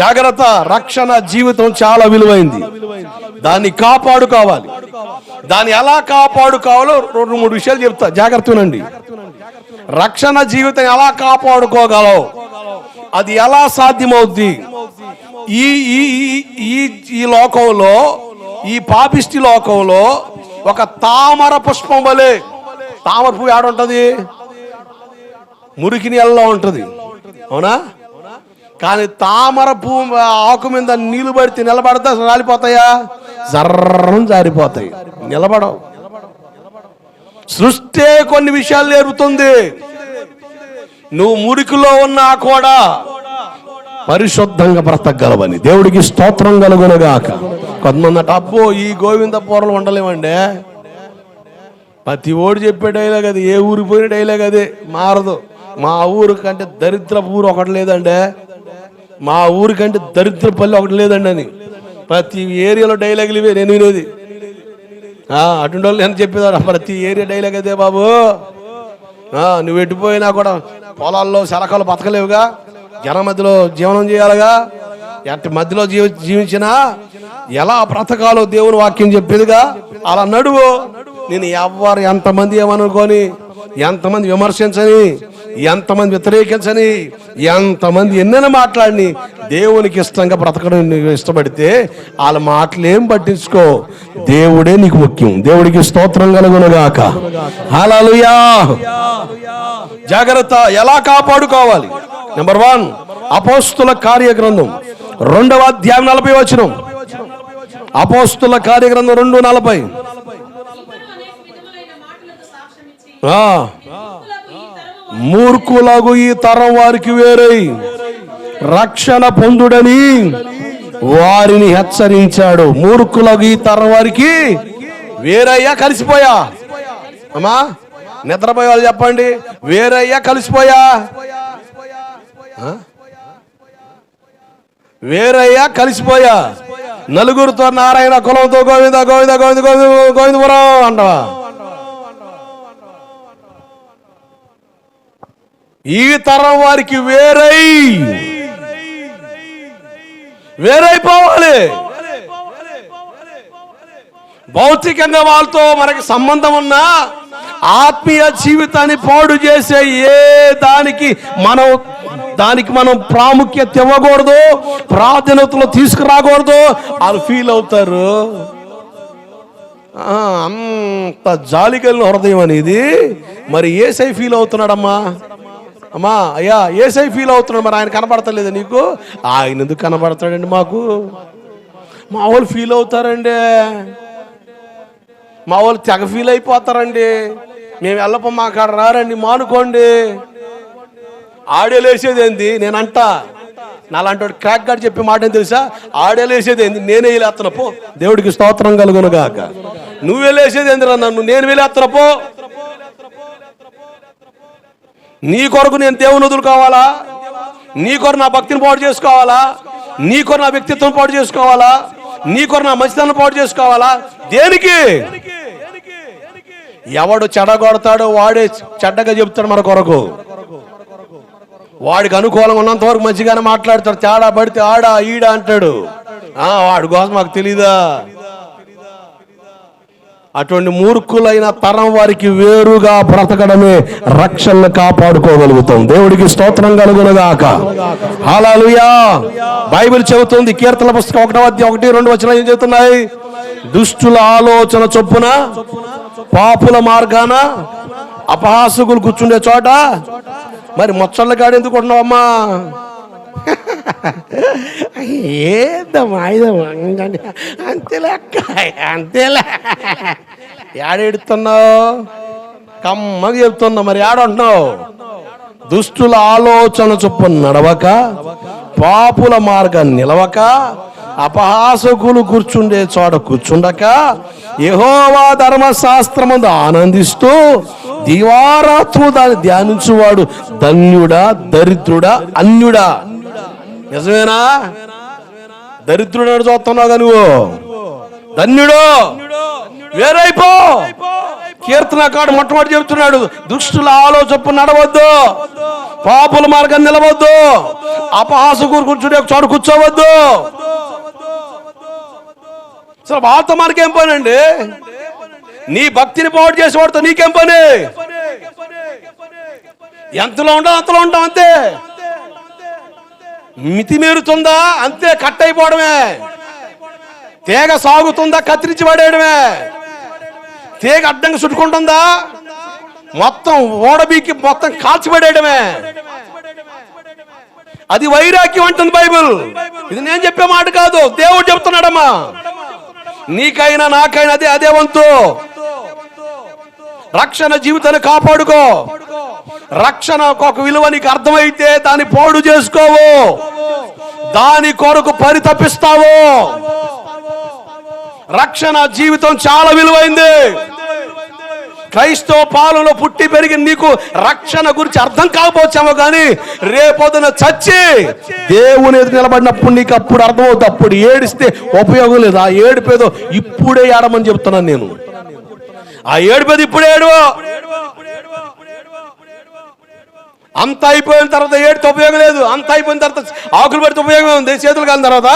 జాగ్రత్త. రక్షణ జీవితం చాలా విలువైంది. దాన్ని కాపాడుకోవాలి. దాన్ని ఎలా కాపాడుకోవాలో 2-3 విషయాలు చెప్తా, జాగ్రత్త వినండి. రక్షణ జీవితం ఎలా కాపాడుకోగలవు, అది ఎలా సాధ్యమవుద్ది? ఈ లోకంలో, ఈ పాపిష్టి లోకంలో ఒక తామర పుష్పం వలె, తామర పువ్వు ఏడుంటది? మురికి నీళ్ళలో ఉంటది, అవునా? కానీ తామర పువ్వు ఆకు మీద నీళ్లు పడితే నిలబడతా రాలిపోతాయా? జర్రం జారిపోతాయి, నిలబడవు. సృష్టి కొన్ని విషయాలు నేర్పుతుంది. నువ్వు మురికిలో ఉన్నా కూడా పరిశుద్ధంగా బ్రతకగలవని. దేవుడికి స్తోత్రం కలుగునుగాక. కొంతమంది అబ్బో ఈ గోవింద పూరలు ఉండలేమండి. ప్రతి ఓడి చెప్పే డైలాగ్ అది, ఏ ఊరికి పోయిన డైలాగ్ అదే, మారదు. మా ఊరు కంటే దరిద్ర ఊరు ఒకటి లేదండి, మా ఊరి కంటే దరిద్ర పల్లె ఒకటి లేదండి అని ప్రతి ఏరియాలో డైలాగులు ఇవే నేను వినేది. అటువంటి వాళ్ళు నేను చెప్పేదాడు, ప్రతి ఏరియా డైలాగ్ అదే బాబు. నువ్వు ఎట్టిపోయినా కూడా పొలాల్లో శలకాలు బతకలేవుగా, జనం మధ్యలో జీవనం చేయాలిగా. ఎట్టి మధ్యలో జీవించినా ఎలా బ్రతకాలో దేవుని వాక్యం చెప్పేదిగా. అలా నడువు. నేను ఎవరు ఎంతమంది ఏమనుకొని, ఎంతమంది విమర్శించని, ఎంతమంది వ్యతిరేకించని, ఎంతమంది ఎన్నైనా మాట్లాడిని, దేవునికి ఇష్టంగా బ్రతకడం నీకు ఇష్టపడితే వాళ్ళ మాటలు ఏం పట్టించుకో. దేవుడే నీకు ముఖ్యం. దేవుడికి స్తోత్రం కలుగునుగాక. హల్లెలూయా. జాగ్రత్త. ఎలా కాపాడుకోవాలి? నెంబర్ 1, అపోస్తుల కార్యగ్రంథం 2వ అధ్యాయం 40వ వచనం. అపోస్తుల కార్యగ్రంథం 2:40. మూర్ఖులకు ఈ తరం వారికి వేరై రక్షణ పొందుడని వారిని హెచ్చరించాడు. మూర్ఖులకు ఈ తరం వారికి వేరయ్యా, కలిసిపోయా. అమ్మా నిద్రపోయే వాళ్ళు చెప్పండి, వేరయ్యా కలిసిపోయా? వేరయ్యా కలిసిపోయా? నలుగురితో నారాయణ, కులంతో గోవింద గోవింద గోవింద గోవింద గోవిందపురం అంటవా? ఈ తరం వారికి వేరైపోవాలి. భౌతికంగా వాళ్ళతో మనకి సంబంధం ఉన్నా ఆత్మీయ జీవితాన్ని పాడు చేసే దానికి మనం ప్రాముఖ్యత ఇవ్వకూడదు, ప్రాధాన్యతలో తీసుకురాకూడదు. వాళ్ళు ఫీల్ అవుతారు. అంత జాలిగలిగిన హృదయం అనేది మరి ఏసై ఫీల్ అవుతున్నాడమ్మా. అమ్మా అయ్యా, ఏసై ఫీల్ అవుతున్నాడు. మరి ఆయన కనబడతలేదు నీకు? ఆయన ఎందుకు కనబడతాడండి మాకు? మా వాళ్ళు ఫీల్ అవుతారండి, మా వాళ్ళు తెగ ఫీల్ అయిపోతారండి. మేము వెళ్ళపో మా కాడ రారండి, మానుకోండి. ఆడేలేసేది ఏంది? నేనంట నాలాంటి వాడు క్రాక్ గారు చెప్పే మాట ఏం తెలుసా? ఆడేలేసేది ఏంది? నేనే వెళ్ళేస్తున్నా పో. దేవుడికి స్తోత్రం కలుగునుగాక. నువ్వు వెళ్ళేసేది ఏందిరా నన్ను? నేను వెళ్ళేస్తున్నా పో. నీ కొరకు నేను దేవుని వదులుకోవాలా? నీ కొరకు నా భక్తిని పాడు చేసుకోవాలా? నీ కొరకు నా వ్యక్తిత్వం పాడు చేసుకోవాలా? నీ కొరకు నా మంచితనం పాడు చేసుకోవాలా? దేనికి? ఎవడు చెడగొడతాడో వాడే చెడ్డగా చెప్తాడు మన కొరకు. వాడికి అనుకూలంగా ఉన్నంత వరకు మంచిగానే మాట్లాడతాడు, తేడా పడితే ఆడా ఈడా అంటాడు. వాడి కోసం మాకు తెలీదా? అటువంటి మూర్ఖులైన తరం వారికి వేరుగా బ్రతకడమే రక్షణను కాపాడుకోగలుగుతాం. దేవుడికి స్తోత్రం కలుగునుగాక. హల్లెలూయా. బైబిల్ చెబుతుంది, కీర్తనల పుస్తకం 1వ అధ్యాయం 1-2 వచనాలు ఏం చెబుతున్నాయి? దుష్టుల ఆలోచన చొప్పున, పాపుల మార్గాన, అపహాసకులు కూర్చుండే చోట. మరి మొచ్చళ్ళ కాడ ఎందుకు ఉంటున్నావమ్మా? అంతేలే ఏడెడుతున్నావు? కమ్మగా చెప్తున్నా. మరి ఏడంటున్నావు? దుష్టుల ఆలోచన చొప్పున నడవక, పాపుల మార్గాన్ని నిలవక, అపహాసకులు కూర్చుండే చోట కూర్చుండక, యెహోవా ధర్మశాస్త్రమందు ఆనందిస్తూ దివారాత్రులు దాన్ని ధ్యానించువాడు ధన్యుడా, దరిద్రుడా, అన్యుడా? నిజమేనా? దరిద్రుడు చూస్తున్నావుగా నువ్వు? ధన్యుడు. వేరైపో. కీర్తనకారుడు మొట్టమొదటి చెబుతున్నాడు, దుష్టుల ఆలోచన నడవద్దు, పాపుల మార్గాన్ని నిలవద్దు, అపహాసకుడు కూర్చుని ఒక చోటు కూర్చోవద్దు. అసలు వాళ్ళతో మనకేం పని అండి? నీ భక్తిని పాడు చేసేవాడితో నీకేం పని? ఎంతలో ఉంటాం అంతలో ఉంటాం, అంతే. మితిమీరుతుందా అంతే, కట్ అయిపోవడమే. తీగ సాగుతుందా కత్తిరించి పడేయడమే. తీగ అడ్డంగా చుట్టుకుంటుందా మొత్తం ఓడబీకి మొత్తం కాల్చిపడేయడమే. అది వైరాగ్యం అంటుంది బైబిల్. ఇది నేను చెప్పే మాట కాదు, దేవుడు చెప్తున్నాడమ్మా. నీకైనా నాకైనా అదే వంతు. రక్షణ జీవితాన్ని కాపాడుకో. రక్షణ ఒక విలువ నీకు అర్థమైతే దాన్ని పాడు చేసుకోవు, దాని కొరకు పరితపిస్తావు. రక్షణ జీవితం చాలా విలువైంది. క్రైస్తవ పాలనలో పుట్టి పెరిగి నీకు రక్షణ గురించి అర్థం కాకపోవచ్చామో కానీ రేపొద్దున చచ్చి దేవుని ఎదురు నిలబడినప్పుడు నీకు అప్పుడు అర్థమవుతుంది. అప్పుడు ఏడిస్తే ఉపయోగం లేదు. ఆ ఏడుపేదో ఇప్పుడే ఏడమని చెప్తున్నాను నేను. ఆ ఏడుపేది ఇప్పుడే ఏడు. అంత అయిపోయిన తర్వాత ఏడితే ఉపయోగం లేదు. అంత అయిపోయిన తర్వాత ఆకులు పెడితే ఉపయోగం ఉంది, చేతులు కాలిన తర్వాత.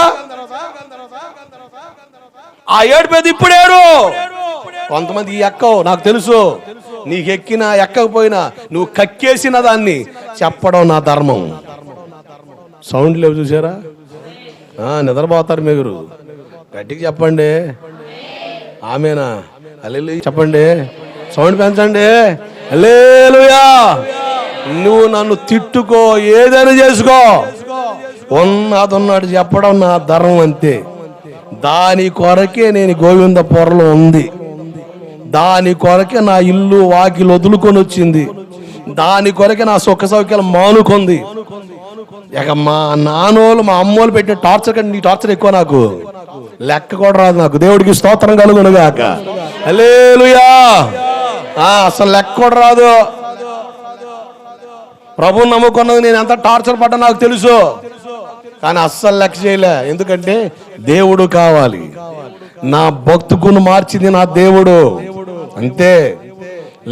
ఆ ఏడుపేది ఇప్పుడేడు. కొంతమంది ఎక్కవు, నాకు తెలుసు. నీకు ఎక్కినా ఎక్కకపోయినా నువ్వు కక్కేసిన దాన్ని చెప్పడం నా ధర్మం. సౌండ్ లేవు చూసారా? నిద్రపోతారు మీరు. గట్టిగా చెప్పండి ఆమేనా. హల్లెలూయా చెప్పండి, సౌండ్ పెంచండి. హల్లెలూయా. నువ్వు నన్ను తిట్టుకో, ఏదైనా చేసుకో, ఉన్నది చెప్పడం నా ధర్మం, అంతే. దాని కొరకే నేను గోవింద పొరలో ఉంది. దాని కొరకే నా ఇల్లు వాకిలు వదులుకొని వచ్చింది. దాని కొరకే నా సుఖ సౌఖ్యాలు మానుకుంది. ఇక మా నాన్నోళ్ళు మా అమ్మోళ్ళు పెట్టిన టార్చర్ కంటే నీ టార్చర్ ఎక్కువ. నాకు లెక్క కూడా రాదు. నాకు దేవుడికి స్తోత్రం కలుగునుగాక. హల్లెలూయా. అసలు లెక్క కూడా రాదు. ప్రభువుని నమ్ముకున్నది నేను ఎంత టార్చర్ పడ్డా నాకు తెలుసు, కానీ అస్సలు లెక్క చేయలే. ఎందుకంటే దేవుడు కావాలి. నా భక్తుకును మార్చింది నా దేవుడు, అంతే.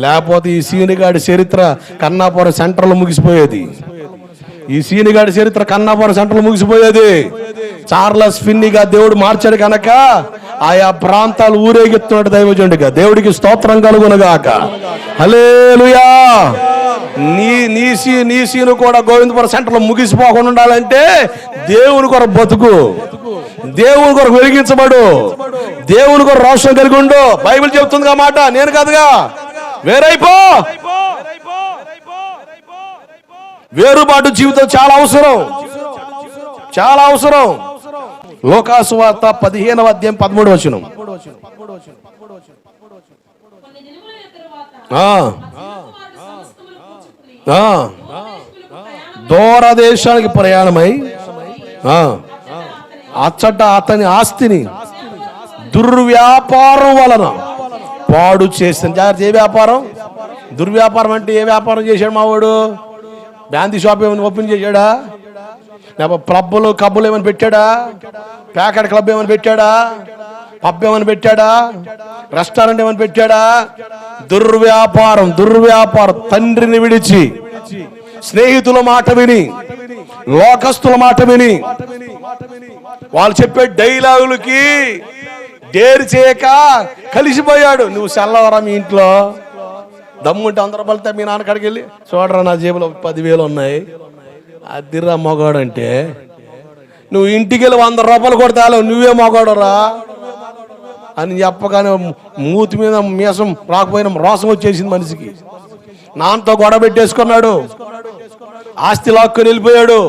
లేకపోతే ఈ సీనిగాడి చరిత్ర కన్నాపురం సెంటర్లో ముగిసిపోయేది. ఈ సీనిగాడి చరిత్ర కన్నాపురం సెంటర్లో ముగిసిపోయేది. చార్లెస్ ఫిన్నీగా దేవుడు మార్చాడు కనుక ఆయా ప్రాంతాలు ఊరేగిస్తున్నాడు దైవజనుడిగా. దేవుడికి స్తోత్రం కలుగునుగాక. హల్లెలూయా. నీ సీను కూడా గోవిందపురం సెంటర్లో ముగిసిపోకుండా ఉండాలంటే దేవుని కొరకు బతుకు, దేవుని కొరకు వెలిగించబడు, దేవుని కొరకు రోషం కలిగి ఉండు. బైబిల్ చెప్తుంది ఆ మాట, నేను కాదుగా. వేరైపో. వేరుబాటు జీవితం చాలా అవసరం, చాలా అవసరం. లోకాసు వార్త 15వ అధ్యాయం 13వ వచనం. దూరదేశానికి ప్రయాణమై అచ్చట అతని ఆస్తిని దుర్వ్యాపారం వలన పాడు చేసిన. జాగ్రత్త, ఏ వ్యాపారం? దుర్వ్యాపారం. అంటే ఏ వ్యాపారం చేశాడు మావాడు? బ్యాందీ షాప్ ఏమైనా ఓపెన్ చేశాడా? లేకపోతే పబ్బులు కబ్బులు ఏమైనా పెట్టాడా? ప్యాకెట్ క్లబ్ ఏమైనా పెట్టాడా? పబ్ ఏమైనా పెట్టాడా? రెస్టారెంట్ ఏమైనా పెట్టాడా? దుర్వ్యాపారం. తండ్రిని విడిచి స్నేహితుల మాట విని, లోకస్తుల మాట విని, వాళ్ళు చెప్పే డైలాగులకి డేరు చేయక కలిసిపోయాడు. నువ్వు సెల్లవరా మీ ఇంట్లో దమ్ముంటే అందరూ బలితే మీ నాన్నకాడికి వెళ్ళి, చూడరా నా జేబులో 10,000 ఉన్నాయి, అదిరా మగాడు అంటే. నువ్వు ఇంటికి వెళ్ళి 100 రూపాయలు కొడతావు, నువ్వే మగాడురా అని చెప్పగానే మూతి మీద మీసం రాకపోయినా రోసం వచ్చేసింది మనిషికి. నాన్నతో గొడవ పెట్టేసుకున్నాడు, ఆస్తి లాక్కుని వెళ్ళిపోయాడు.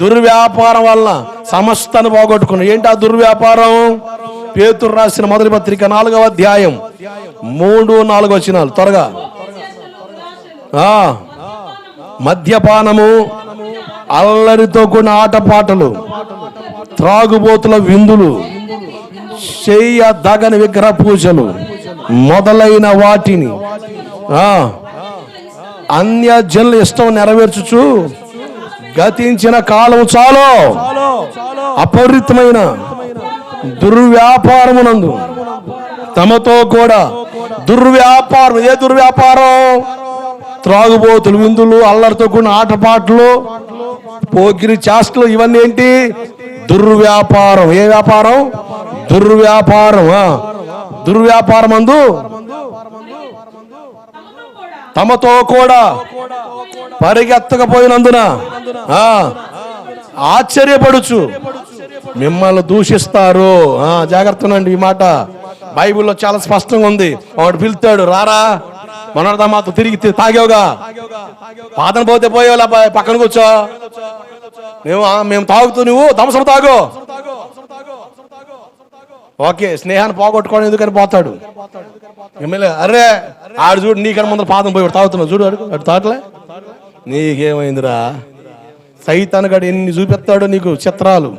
దుర్వ్యాపారం వల్ల సమస్తాన్ని పోగొట్టుకున్నాడు. ఏంటి ఆ దుర్వ్యాపారం? పేతురు రాసిన మొదటి పత్రిక 4వ అధ్యాయం 3-4 వచనాలు త్వరగా. మద్యపానము, అల్లరితో కూడిన ఆటపాటలు, త్రాగుబోతుల విందులు, చేయదగని విగ్రహ పూజలు మొదలైన వాటిని అన్య జనుల ఇష్టం నెరవేర్చుచు గతించిన కాలం చాలు అపరిమితమైన దుర్వ్యాపారమునందు తమతో కూడా దుర్వ్యాపారం. ఏ దుర్వ్యాపారం? త్రాగుబోతులు, విందులు, అల్లరితో కూడిన ఆటపాటలు, పోకిరి చేష్టలు, ఇవన్నీ ఏంటి? దుర్వ్యాపారం. ఏ వ్యాపారం? దుర్వ్యాపారం. దుర్వ్యాపారం అందు తమతో కూడా పరిగెత్తకపోయినందున ఆశ్చర్యపడుచు మిమ్మల్ని దూషిస్తారు. జాగ్రత్తనండి, ఈ మాట బైబిల్లో చాలా స్పష్టంగా ఉంది. వాడు పిలుతాడు, రారా మనోడదా మాతో తిరిగి తాగేవుగా, పాదన పోతే పోయేవాళ్ళ పక్కన కూర్చో, మేము తాగుతూ నువ్వు ధంసం తాగు. ఓకే, స్నేహాన్ని పోగొట్టుకోవడం ఎందుకని పోతాడు. ఎమ్మెల్యే అరే ఆడు చూడు, నీకన్నా ముందర పాదం పోయి తాగుతున్నావు చూడు, అడు తాగలే. నీకేమైందిరా? సైతానుగాడు ఎన్ని చూపిస్తాడు నీకు చిత్రాలు.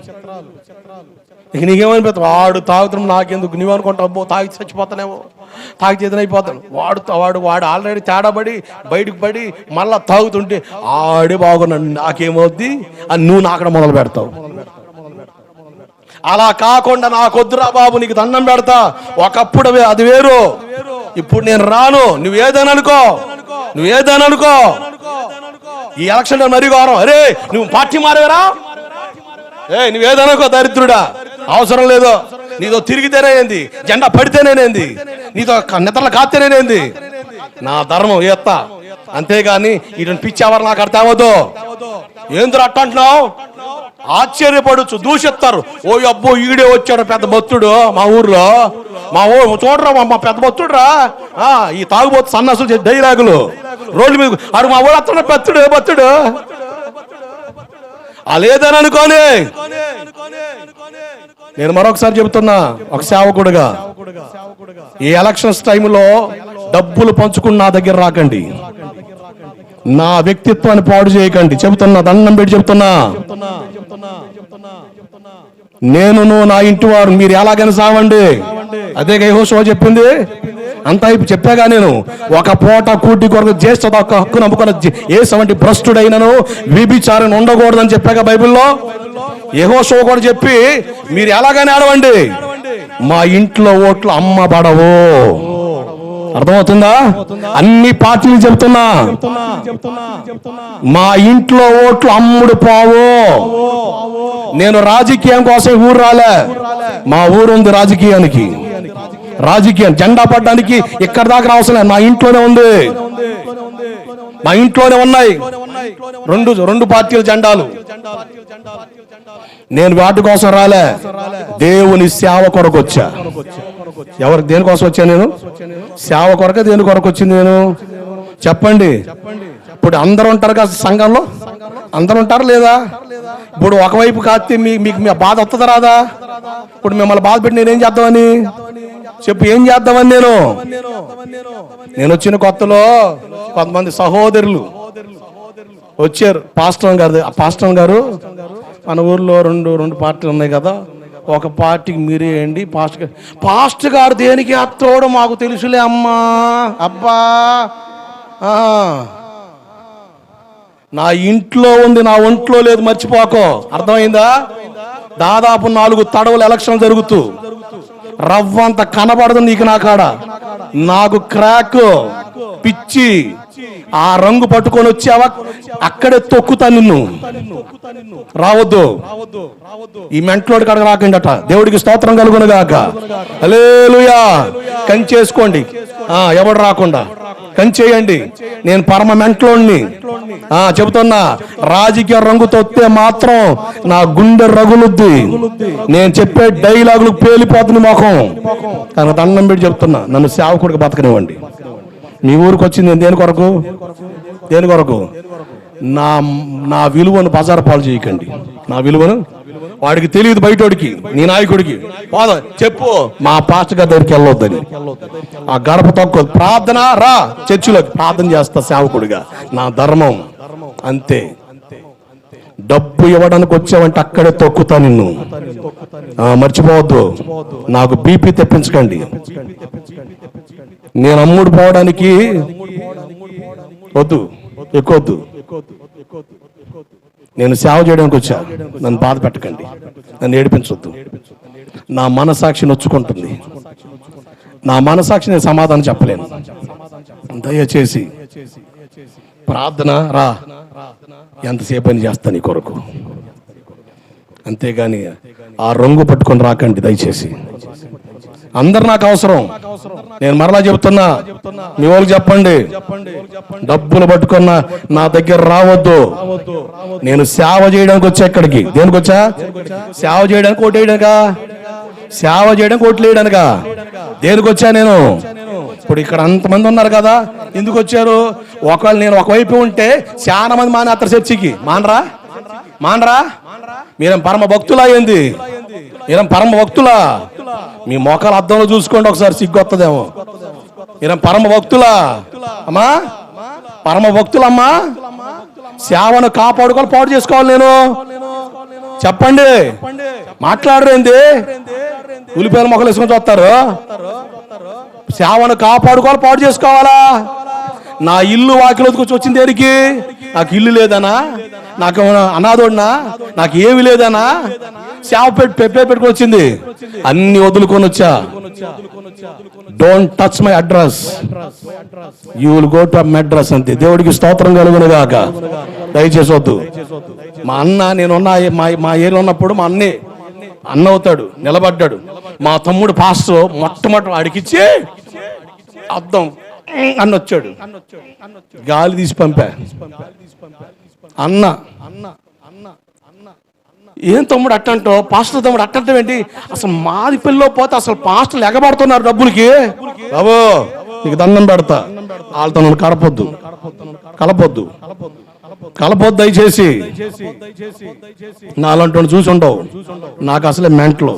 ఇక నీకేమనిపిస్తావు? వాడు తాగుతున్నాం నాకెందుకు, నువ్వు అనుకుంటావు అబ్బో తాగి చచ్చిపోతానేమో, తాగి చేతనైపోతాను. వాడు ఆల్రెడీ తేడాబడి బయటకు పడి మళ్ళా తాగుతుంటే ఆడే బాగున్నాడు, నాకేమవుద్ది అని నువ్వు నాకడ మొదలు పెడతావు. అలా కాకుండా నాకొద్దురా బాబు, నీకు దండం పెడతా, ఒకప్పుడు అది వేరు, ఇప్పుడు నేను రాను, నువ్వేదని అనుకో. ఈ ఎలక్షన్ మరీ ఘోరం. అరే నువ్వు పార్టీ మారేవరా? నువ్వేదనుకో దరిద్రుడా, అవసరం లేదు. నీతో తిరిగితేనేంది, జెండా పడితేనేనేంది, నీతో నిద్రలు కాస్తేనేనేంది, నా ధర్మం ఏత్తా. అంతేగాని ఇటువంటి పిచ్చేవారు నాకు అర్థం అవ్వదు. ఏంద్ర అట్ట అంటున్నావు? ఆశ్చర్యపడచ్చు, దూషిస్తారు. ఓ అబ్బో ఈడే వచ్చాడు పెద్ద భక్తుడు మా ఊర్లో, మా చూడరా మా పెద్ద భక్తుడురా. ఈ తాగుబోతు సన్నాసులు డైలాగులు రోడ్ల మీద అడు మా ఊరు అతను భక్తుడు లేదని అనుకోని. నేను మరొకసారి చెబుతున్నా, ఒక సేవకుడుగా, ఈ ఎలక్షన్స్ టైంలో డబ్బులు పంచుకుని నా దగ్గర రాకండి, నా వ్యక్తిత్వాన్ని పాడు చేయకండి. చెబుతున్నా, దండం పెట్టి చెబుతున్నా. నేను నా ఇంటి వారు మీరు ఎలాగైనా సావండి, అదే యెహోషువ చెప్పింది. అంతా చెప్పాగా నేను, ఒక పూట కూటి కొరకు జ్యేష్ఠ హక్కు నమ్ముకున్న యేసవంటి భ్రష్టుడైనను వ్యభిచారిని ఉండకూడదని చెప్పాగా బైబిల్లో. యెహోషువ కూడా చెప్పి మీరు ఎలాగైనా ఆడవండి, మా ఇంట్లో ఓట్లు అమ్మబడవు. అర్థమవుతుందా? అన్ని పార్టీలు చెబుతున్నా, మా ఇంట్లో ఓట్లు అమ్ముడు పోవు. నేను రాజకీయం కోసం ఊరు రాలే, మా ఊరు ఉంది రాజకీయం జెండా పడ్డానికి ఇక్కడ దాకా రావసలే, మా ఇంట్లోనే ఉంది, మా ఇంట్లోనే ఉన్నాయి రెండు పార్టీల జెండాలు. నేను వాటి కోసం రాలే, దేవుని సేవ కొరకు వచ్చా. దేనికోసం వచ్చా నేను? సేవ కొరకే. దేని కొరకు వచ్చింది నేను? చెప్పండి. ఇప్పుడు అందరూ ఉంటారు కదా సంఘంలో, అందరూ ఉంటారు లేదా? ఇప్పుడు ఒకవైపు కాస్తే మీకు మీ బాధ వస్తుందా రాదా? ఇప్పుడు మిమ్మల్ని బాధ పెట్టి నేనేం చేద్దామని చెప్పు, ఏం చేద్దామని నేను వచ్చిన కొత్తలో కొంతమంది సహోదరులు వచ్చారు. పాస్టర్ గారు మన ఊర్లో రెండు పార్టీలు ఉన్నాయి కదా, ఒక పార్టీకి మీరే వేయండి. పాస్టర్ గారు దేనికి అత్తోడు మాకు తెలుసులే అమ్మా, అబ్బా నా ఇంట్లో ఉంది, నా ఒంట్లో లేదు, మర్చిపోకో. అర్థమైందా? దాదాపు 4 తడవలు ఎలక్షన్ జరుగుతూ రవ్వంత కనబడదు నీకు నా కాడ. నాకు క్రాక్ పిచ్చి, ఆ రంగు పట్టుకొని వచ్చావా అక్కడే తొక్కుతా నిన్ను. రావద్దు, ఈ మెంట్లోడి కాడకు రాకండి అట. దేవుడికి స్తోత్రం కలుగును గాక. హల్లెలూయా. కంచేసుకోండి, ఎవడు రాకుండా కంచేయండి. నేను పరమ మెంట్లోని చెబుతున్నా, రాజకీయ రంగు తొత్తే మాత్రం నా గుండె రగులుద్ది. నేను చెప్పే డైలాగులు పేలిపోతుంది మొఖం. కానీ దండం పెట్టి చెప్తున్నా, నన్ను సేవకుడికి బతకనివ్వండి. మీ ఊరికి వచ్చింది దేని కొరకు? నా విలువను బజారు పాలు చేయకండి. నా విలువను వాడికి తెలియదు, బయటోడికి, నీ నాయకుడికి చెప్పు, మా పాస్టర్ గారి దగ్గరికి వెళ్ళొద్దని. ఆ గడప తక్కువ ప్రార్థన, రా చర్చిలోకి ప్రార్థన చేస్తా సేవకుడిగా, నా ధర్మం అంతే. డబ్బు ఇవ్వడానికి వచ్చావంటే అక్కడే తొక్కుతా నిన్ను. మర్చిపోవద్దు, నాకు బీపీ తెప్పించకండి. నేను అమ్ముడు పోవడానికి వద్దు, ఎక్కువద్దు. నేను సేవ చేయడానికి వచ్చా, నన్ను బాధ పెట్టకండి, నన్ను ఏడిపించొద్దు. నా మనసాక్షి నొచ్చుకుంటుంది. నా మనసాక్షి నేను సమాధానం చెప్పలేను. దయచేసి ప్రార్థన రా, ఎంతసేపు అని చేస్తా నీ కొరకు, అంతేగాని ఆ రంగు పట్టుకొని రాకండి దయచేసి. అందరు నాకు అవసరం. నేను మరలా చెబుతున్నా, మీ వాళ్ళకి చెప్పండి, డబ్బులు పట్టుకున్న నా దగ్గర రావద్దు. నేను సేవ చేయడానికి వచ్చా ఇక్కడికి. దేనికి వచ్చా? సేవ చేయడానికి, ఓటు వేయడానికా? సేవ చేయడానికి, ఓట్లు వేయడానికా? దేనికి వచ్చా నేను? ఇప్పుడు ఇక్కడ అంతమంది ఉన్నారు కదా, ఎందుకు వచ్చారు? ఒకవేళ నేను ఒకవైపు ఉంటే చాలా మంది మానేస్తారు చర్చికి. మానరా? మీరేం పరమ భక్తులా? ఏంది మీరేం పరమ భక్తులా? మీ మోకాలు అద్దంలో చూసుకోండి ఒకసారి, సిగ్గు వస్తుందేమో. మీరేం పరమ భక్తులా అమ్మా? పరమ భక్తులమ్మా. సేవను కాపాడుకోవాలి, పాడు చేసుకోవాలి. నేను చెప్పండి, మాట్లాడరేంది? ఉలిపేల మొక్కలు వేసుకొని చూస్తారు. సేవను కాపాడుకోవాలి, పాడు చేసుకోవాలా? నా ఇల్లు వాకిలోకి వచ్చింది దేనికి? నాకు ఇల్లు లేదనా? నాకు అనాథోడినా? నాకు ఏమి లేదనా? సేవ పెట్టుకొని వచ్చింది. అన్ని వదులుకొని వచ్చా. Don't touch my address, you will go to Madras. అంతే. దేవుడికి స్తోత్రం కలుగును గాక. దయచేసి వద్దు. మా అన్న, నేనున్నా మా ఏరియా ఉన్నప్పుడు మా అన్న అవుతాడు, నిలబడ్డాడు. మా తమ్ముడు పాస్టర్ మొట్టమొదటి అడిగిచ్చి అద్దం అన్న వచ్చాడు, గాలి తీసి పంపా. అన్న ఏం తమ్ముడు అట్టంటో, పాస్టర్ తమ్ముడు అట్టంటాం ఏంటి? అసలు మాది పిల్లో పోతే అసలు పాస్టర్లు ఎగబడుతున్నారు డబ్బులకి. బాబు నీకు దండం పెడతా, వాళ్ళతో నన్ను కలపొద్దు దయచేసి. నాలంటి చూసి ఉండవు. నాకు అసలే మెంటలు,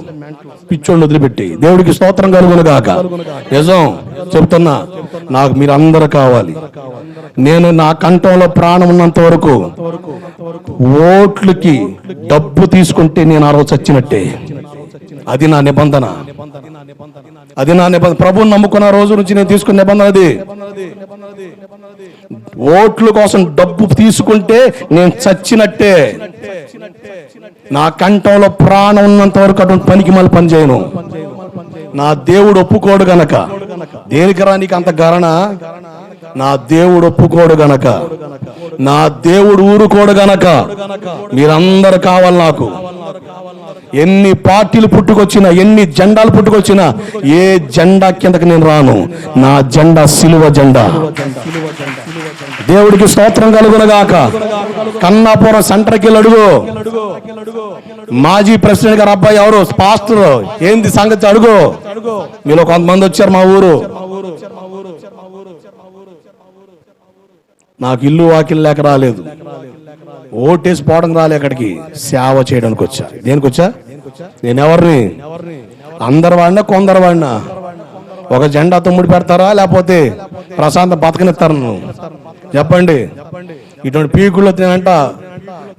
పిచ్చోళ్ళు వదిలిపెట్టి. దేవుడికి స్తోత్రం కలుగును గాక. నిజం చెప్తున్నా, నాకు మీరు అందరూ కావాలి. నేను నా కంఠంలో ప్రాణం ఉన్నంత వరకు ఓట్లకి డబ్బు తీసుకుంటే నేను ఆ రోజు చచ్చినట్టే. అది నా నిబంధన. ప్రభువుని నమ్ముకున్న రోజు నుంచి నేను తీసుకున్న నిబంధన అది. ఓట్ల కోసం డబ్బు తీసుకుంటే నేను చచ్చినట్టే. నా కంఠంలో ప్రాణం ఉన్నంత వరకు అటువంటి పనికి మళ్ళీ పని చేయను. నా దేవుడు ఒప్పుకోడు గనక. దేనికి రా నీకు అంత గరణ? నా దేవుడు ఒప్పుకోడు గనక, నా దేవుడు ఊరుకోడు గనక మీరందరూ కావాలి నాకు. ఎన్ని పార్టీలు పుట్టుకొచ్చినా, ఎన్ని జెండాలు పుట్టుకొచ్చినా, ఏ జెండా కిందకి నేను రాను. నా జెండా సిలువ జెండా. దేవుడికి స్తోత్రం కలుగునగాక. కన్నాపురం సెంటర్కి వెళ్ళి అడుగు, మాజీ ప్రెసిడెంట్ గారు అబ్బాయి ఎవరు, పాస్టర్, ఏంది సంగతి అడుగు. మీలో కొంతమంది వచ్చారు మా ఊరు. నాకు ఇల్లు వాకిల్ లేక రాలేదు, ఓటేసి పోవడం రాలే, అక్కడికి సేవ చేయడానికి వచ్చా. దేనికి వచ్చా? నేను ఎవరిని? అందరు వాడినా కొందరు వాడినా? ఒక జెండా తమ్ముడు పెడతారా, లేకపోతే ప్రశాంత బతకనిస్తారా? నన్ను చెప్పండి. ఇటువంటి పీకుల్లో తినంట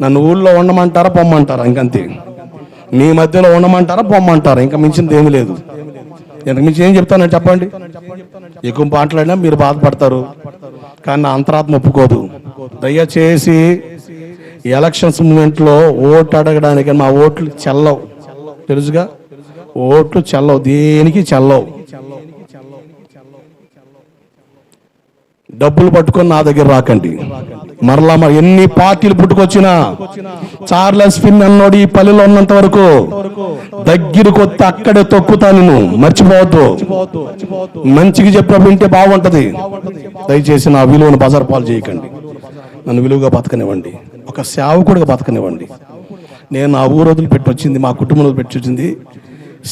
నన్ను ఊళ్ళో ఉండమంటారా, పొమ్మంటారా? ఇంకంతే. మీ మధ్యలో ఉండమంటారా, పొమ్మంటారా? ఇంకా మించింది ఏమి లేదు. ఇంతకు మించి ఏం చెప్తానని చెప్పండి. ఎక్కువ మాట్లాడినా మీరు బాధపడతారు, కానీ నా అంతరాత్మ ఒప్పుకోదు. దయచేసి ఎలక్షన్స్ మూమెంట్లో ఓటు అడగడానికి మా ఓట్లు చెల్లవు, తెలుసుగా. ఓట్లు చెల్లవు, దేనికి చెల్లవు. డబ్బులు పట్టుకొని నా దగ్గర రాకండి. మరలా ఎన్ని పార్టీలు పుట్టుకొచ్చినా, చార్లెస్ ఫిన్ అన్నోడు ఈ పల్లెలో ఉన్నంత వరకు దగ్గరకు వస్తే అక్కడే తొక్కుతా. నేను మర్చిపోవద్దు. మంచిగా చెప్పినప్పుడు వింటే బాగుంటది. దయచేసి నా విలువను బజార్ పాలు చేయకండి. నన్ను విలువగా బతకనివ్వండి, ఒక సేవకుడిగా బతకనివ్వండి. నేను నా ఊరు వదిలి పెట్టి వచ్చింది, మా కుటుంబంలో పెట్టి వచ్చింది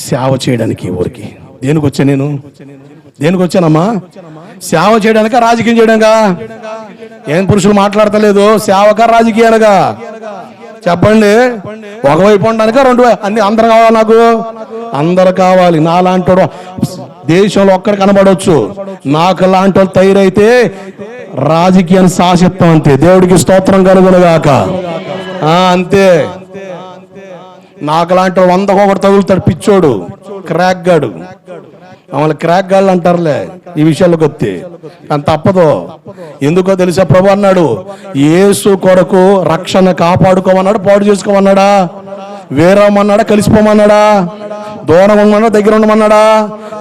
సేవ చేయడానికి. ఊరికి దేనికి వచ్చా? నేను దేనికి వచ్చానమ్మా? సేవ చేయడానికా, రాజకీయం చేయడానికా? ఏం పురుషులు మాట్లాడతలేదు. సేవకా, రాజకీయాలుగా? చెప్పండి. ఒకవైపు ఉండడానికా, రెండు అన్ని? అందరు కావాలి నాకు, అందరు కావాలి. నాలాంటి దేశంలో ఒక్కరు కనబడవచ్చు, నాకు లాంటి వాళ్ళు తయారైతే రాజకీయాన్ని శాసిత్వం. అంతే. దేవుడికి స్తోత్రం కలుగునుగాక. అంతే. నాకు లాంటి 100 తగులుతాడు పిచ్చోడు, క్రాక్ గాడు. మమ్మల్ని క్రాక్ గాళ్ళు అంటారులే ఈ విషయాలకు వస్తే. కానీ తప్పదు. ఎందుకో తెలుసా? ప్రభు అన్నాడు, యేసు కొరకు రక్షణ కాపాడుకోమన్నాడు, పాడు చేసుకోమన్నాడా? వేరమన్నాడా? కలిసిపోమన్నాడా? దూరం ఉండమన్నా దగ్గర ఉండమన్నాడా?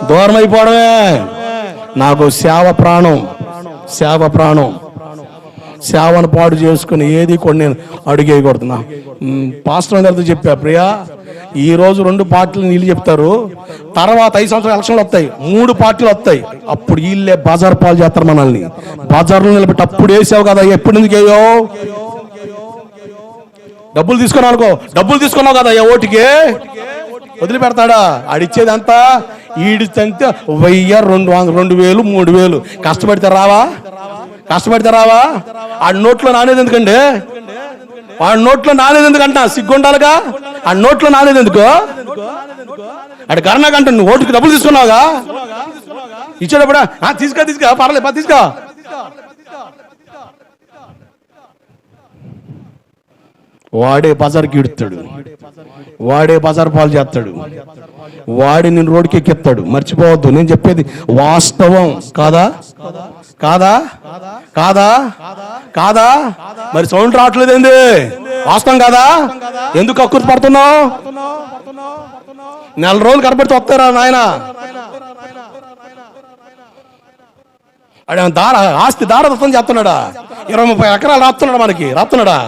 దూరం అయిపోవడమే. నాకు సేవ ప్రాణం, సేవ ప్రాణం. సేవను పాడు చేసుకుని ఏది కూడా నేను అడుగేయకూడదు. పాస్టర్ గారితో చెప్పా, ప్రియా ఈరోజు 2 పార్టీలు నీళ్ళు చెప్తారు, తర్వాత 5 సంవత్సరాలు ఎలక్షన్లు వస్తాయి, 3 పార్టీలు వస్తాయి, అప్పుడు వీళ్ళే బజార్ పాలు చేస్తారు మనల్ని. బజార్లో నిలబెట్టి అప్పుడు వేసావు కదా, ఎప్పుడు ఎందుకు వేయో? డబ్బులు తీసుకున్నావు అనుకో, డబ్బులు తీసుకున్నావు కదా ఓటుకి, వదిలిపెడతాడా? ఆడిచ్చేది అంతా ఈడితే 1000, 2,000, 3,000. కష్టపడితే రావా? కష్టపడితే రావా? ఆ నోట్లో నానేది ఎందుకండి? ఆ నోట్లో నానేది ఎందుకంట? సిగ్గుండాలిగా. ఆ నోట్లో నానేది ఎందుకు? అటు కర్ణాకంట నువ్వు ఓటుకి డబ్బులు తీసుకున్నావుగా, ఇచ్చేటప్పుడు తీసుకో పర్లేదు తీసుకో. వాడే బజార్కి ఇడుతాడు, వాడే బజార్ పాలు చేస్తాడు, వాడి నేను రోడ్డుకి ఎక్కిస్తాడు. మర్చిపోవద్దు, నేను చెప్పేది వాస్తవం. కాదా? కాదా? కాదా? కాదా? మరి సౌండ్ రావట్లేదు ఏంది? వాస్తవం కాదా? ఎందుకు కక్కుర్తి పడుతున్నావు? 4 రోజులు కనబడితే వస్తారా నాయన? అడే ఆస్తి దారదత్తం చేస్తున్నాడా? 20-30 ఎకరాలు రాస్తున్నాడా? మనకి రాస్తున్నాడా?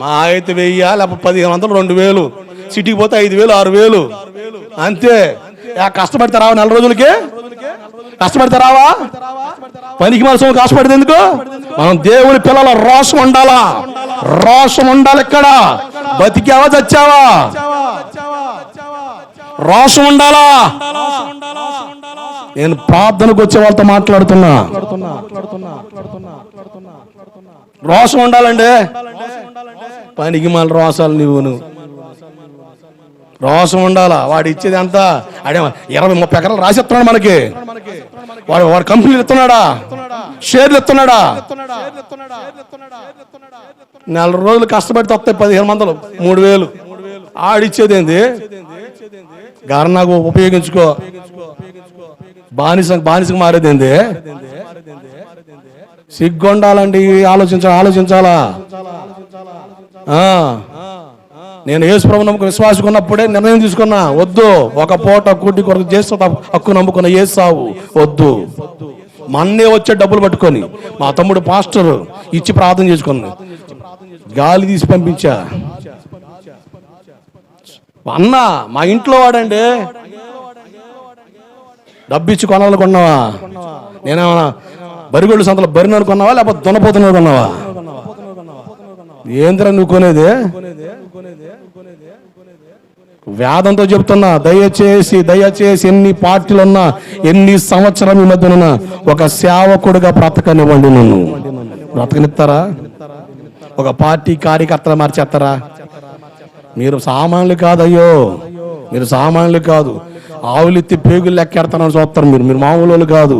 మా అయితే 1000, లేకపోతే 1500, 2000. సిటీకి పోతే 5000, 6000 అంతే. కష్టపడితే రావా? 4 రోజులకి కష్టపడితే రావా? పనికి మనసు కష్టపడితే ఎందుకు? మనం దేవుని పిల్లల రోషం ఉండాలా, రోషం ఉండాలి. ఇక్కడ బతికావా చచ్చావా? రోషం ఉండాలా. నేను ప్రార్థనకు వచ్చే వాళ్ళతో మాట్లాడుతున్నా. రోషం ఉండాలండి. పనికి మళ్ళీ రోషాలు నువ్వు రోషం ఉండాలా. వాడు ఇచ్చేది అంతా అడే 20-30 ఎకరాలు రాసిస్తున్నాడు మనకి. వాడు కంపెనీలు ఇస్తున్నాడా? షేర్లు ఇస్తున్నాడా? 4 రోజులు కష్టపడితే వస్తాయి 1500, 3000. ఆడిచ్చేది ఏంది? గర్నాకు ఉపయోగించుకో. బానిసకు మారేది ఏంది? సిగ్గుండాలండి. ఆలోచించాలా. నేను యేసుప్రభు నమ్ముకుని విశ్వాసం ఉన్నప్పుడే నిర్ణయం తీసుకున్నా, వద్దు ఒక పూట కూటి కొరకు చేస్తా హక్కు నమ్ముకున్న యేసావు వద్దు. మన్నే వచ్చే డబ్బులు పట్టుకొని మా తమ్ముడు పాస్టర్ ఇచ్చి ప్రార్థన చేసుకున్నా, గాలి తీసి పంపించా. అన్న మా ఇంట్లో వాడండి, డబ్బు ఇచ్చి కొనాలనుకున్నావా? నేనేమన్నా బరిగొళ్ళు సంతలో బరిని అనుకున్నావా, లేకపోతే దున్నపోతున్నా కొన్నావా? ఏంద్రా నువ్వు కొనేది? వేదంతో చెప్తున్నా, దయచేసి ఎన్ని పార్టీలున్నా, ఎన్ని సంవత్సరాల మధ్యనున్నా ఒక సేవకుడుగా బ్రతకనివ్వండి. నన్ను బ్రతకనిస్తారా? ఒక పార్టీ కార్యకర్తలు మార్చేస్తారా? మీరు సామాన్యులు కాదయ్యో, మీరు సామాన్యులు కాదు. ఆవులెత్తి పేగులు లెక్కెడతానని చూస్తారు మీరు మామూలు వాళ్ళు కాదు.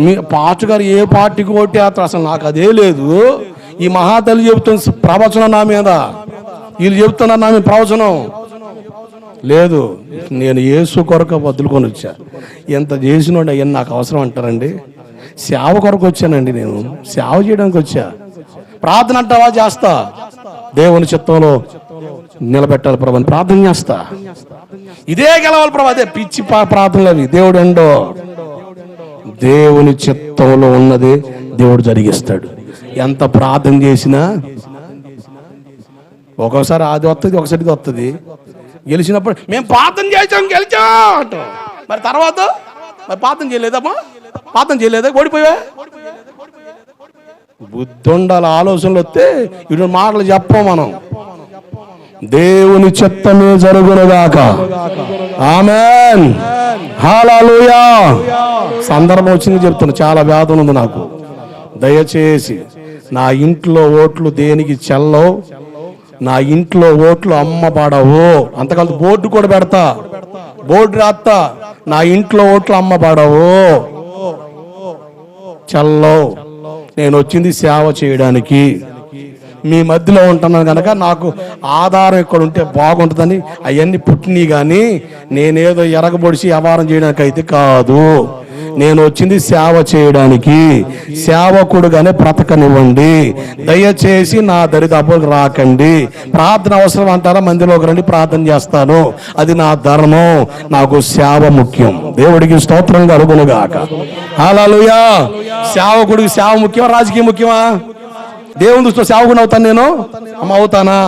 మీ పాస్టర్ గారు ఏ పార్టీకి ఓటేస్తారు? అసలు నాకు అదే లేదు. ఈ మహాతల్లి చెబుతున్న ప్రవచనం నా మీద, వీళ్ళు చెబుతున్నారు నా మీద ప్రవచనం లేదు. నేను యేసు కొరకు వదులుకొని వచ్చా. ఎంత చేసినోండి అయ్యని నాకు అవసరం అంటారండి? సేవ కొరకు వచ్చానండి, నేను సేవ చేయడానికి వచ్చా. ప్రార్థన అంటావా? చేస్తా. దేవుని చిత్తంలో నిలబెట్టాలి ప్రభు అని ప్రార్థన చేస్తా. ఇదే గెలవాలి ప్రభు, అదే పిచ్చి ప్రార్థనలు అవి. దేవుడు ఎండో, దేవుని చిత్తంలో ఉన్నది దేవుడు జరిగిస్తాడు. ఎంత ప్రార్థన చేసినా ఒక్కోసారి అది వస్తుంది, ఒకసారి ఇది వస్తుంది. గెలిచినప్పుడు మేము ప్రార్థన చేసాం గెలిచాం అంటాం, మరి తర్వాత మరి ప్రార్థన చేయలేదమ్మా, ప్రార్థన చేయలేదా, ఓడిపోయా. బుద్ధి ఉండాలి. ఆలోచనలు వస్తే ఇటు మాటలు చెప్పం మనం. దేవుని చిత్తమే జరుగునుగాక. ఆమేన్, హల్లెలూయా. సందర్భం వచ్చింది చెప్తున్నా, చాలా వేదన ఉంది నాకు. దయచేసి నా ఇంట్లో ఓట్లు దేనికి చెల్లవు, నా ఇంట్లో ఓట్లు అమ్మబడవు. అంతకాలం బోర్డు కూడా పెడతా, బోర్డు రాస్తా, నా ఇంట్లో ఓట్లు అమ్మబడవు, చెల్లవు. నేను వచ్చింది సేవ చేయడానికి, మీ మధ్యలో ఉంటున్నాను కనుక నాకు ఆధారం ఇక్కడ ఉంటే బాగుంటుందని అవన్నీ పుట్టినవి. కానీ నేనేదో ఎరగబొడిచి వ్యవహారం చేయడానికి అయితే కాదు. నేను వచ్చింది సేవ చేయడానికి, సేవకుడుగానే బ్రతకనివ్వండి. దయచేసి నా దరిదాపులకు రాకండి. ప్రార్థన అవసరం అంటారా? మందిలోకి రండి, ప్రార్థన చేస్తాను, అది నా ధర్మం. నాకు సేవ ముఖ్యం. దేవుడికి స్తోత్రం కలుగునుగాక. హల్లెలూయా. సేవకుడికి సేవ ముఖ్యమా, రాజకీయం ముఖ్యమా? దేవుని దృష్టిలో సేవకుని అవుతాను నేను, అమ్మ అవుతానా?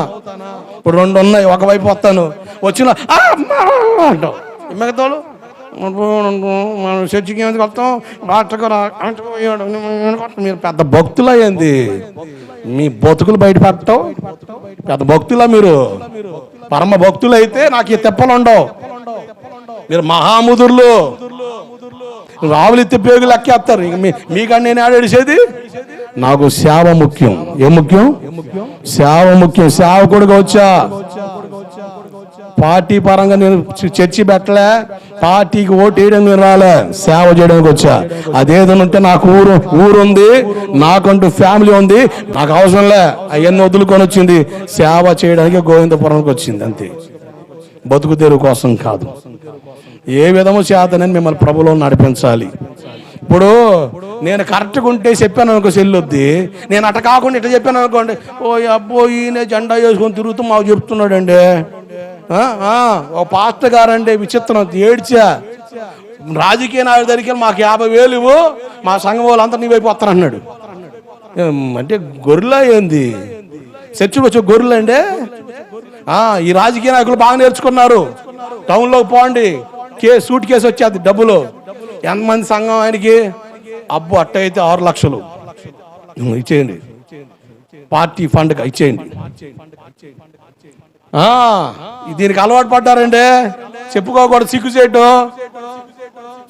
ఇప్పుడు రెండు ఉన్నాయి. ఒకవైపు వస్తాను, వచ్చిన అంటావు, మిగతాడు మనం చర్చికి ఏమిటి వస్తాం, మీరు పెద్ద భక్తులు అయ్యింది. మీ బతుకులు బయటపడటం పెద్ద భక్తులా? మీరు పరమ భక్తులు అయితే నాకు ఈ తెప్పలు ఉండవు. మీరు మహాముదుర్లు, రావులు ఎత్తి పేగులు ఎక్కేస్తారు. మీకన్నా నేను ఆడేసేది. నాకు సేవ ముఖ్యం. ఏం ముఖ్యం? సేవ ముఖ్యం. సేవకుడుగా వచ్చా. పార్టీ పరంగా నేను చర్చి పెట్టలే, పార్టీకి ఓటు వేయడానికి నేను రాలే, సేవ చేయడానికి వచ్చా. అదేదైనా ఉంటే నాకు ఊరు ఉంది, నాకంటూ ఫ్యామిలీ ఉంది, నాకు అవసరంలే. అవన్నీ వదులుకొని వచ్చింది సేవ చేయడానికి గోవిందపురానికి వచ్చింది, అంతే. బతుకు తెరువు కోసం కాదు. ఏ విధము చేతనని మిమ్మల్ని ప్రభులో నడిపించాలి. ఇప్పుడు నేను కరెక్ట్గా ఉంటే చెప్పాను అనుకో చెల్లొద్ది, నేను అట్ట కాకుండా ఇట్లా చెప్పాను అనుకోండి, ఓ అబ్బో ఈయన జెండా వేసుకొని తిరుగుతూ మాకు చెప్తున్నాడండి. ఓ పాస్టర్ గారండి విచిత్రం, ఏడ్చా. రాజకీయ నాయకుడి దగ్గరికి మాకు 50,000 ఇవ్వు, మా సంఘం వాళ్ళంతా నీ వైపు వస్తానన్నాడు. అంటే గొర్రెలా ఏంది? చర్చికి వచ్చే గొర్రెలండి. ఈ రాజకీయ నాయకులు బాగా నేర్చుకున్నారు. టౌన్లోకి పోండి, సూట్ కేసు వచ్చేది డబ్బులు. ఎంతమంది సంఘం ఆయనకి? అబ్బో అట్ట అయితే 6 లక్షలు ఇచ్చేయండి, పార్టీ ఫండ్గా ఇచ్చేయండి. దీనికి అలవాటు పడ్డారండి. చెప్పుకోకూడదు,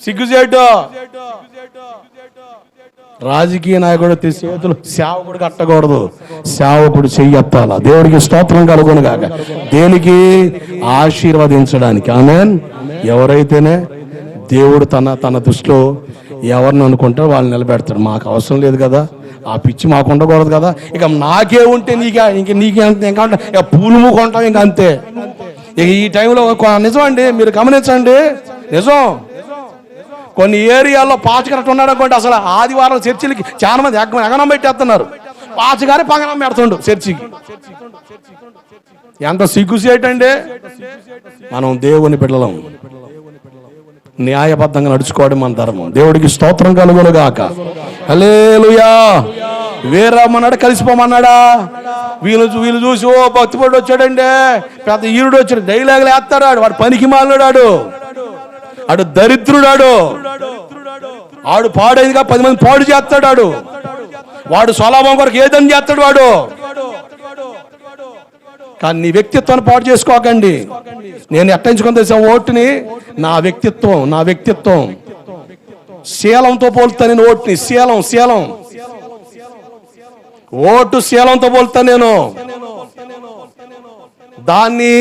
సిగ్గుచేటు. రాజకీయ నాయకుడు చేతులు సేవకుడు కట్టకూడదు, సేవకుడు చెయ్యెత్తాల. దేవుడికి స్తోత్రం కలుగును గాక. దేనికి? ఆశీర్వదించడానికి. ఆమేన్. ఎవరైతేనే దేవుడు తన దృష్టిలో ఎవరిని అనుకుంటారో వాళ్ళని నిలబెడతాడు. మాకు అవసరం లేదు కదా, ఆ పిచ్చి మాకు ఉండకూడదు కదా. ఇక నాకే ఉంటే ఇంకా పూలు మూకుంటాం, ఇంకా అంతే. ఇక ఈ టైంలో నిజం అండి, మీరు గమనించండి, నిజం. కొన్ని ఏరియాల్లో పాచకరట్టు ఉన్నాడు అనుకోండి, అసలు ఆదివారం చర్చిలకి చాలా మంది ఎగనం పెట్టేస్తున్నారు. పాచగానే పంగనం పెడుతుండు చర్చికి. ఎంత సిగ్గుసేటండి. మనం దేవుని బిడ్డలం, న్యాయబద్ధంగా నడుచుకోవడం మన ధర్మం. దేవుడికి స్తోత్రం కలుగునుగాక. హల్లెలూయా. వేరమ్మన్నాడా, కలిసిపోమన్నాడా? వీళ్ళు చూసి ఓ భక్తిపడు వచ్చాడండి, పెద్ద ఈరుడు వచ్చాడు, డైలాగులు వేస్తాడు. వాడు పనికి మాలినాడు, ఆడు దరిద్రుడాడు, ఆడు పాడైందిగా 10 మంది పాడు చేస్తాడు. వాడు స్వలాభం కొరకు ఏదని చేస్తాడు వాడు. కానీ నీ వ్యక్తిత్వాన్ని పాడు చేసుకోకండి. నేను ఎట్టించుకొని తెలిసా ఓటుని? నా వ్యక్తిత్వం శీలంతో పోలుతాను నేను. ఓటుని శీలం ఓటు శీలంతో పోలుతాను నేను. దాన్ని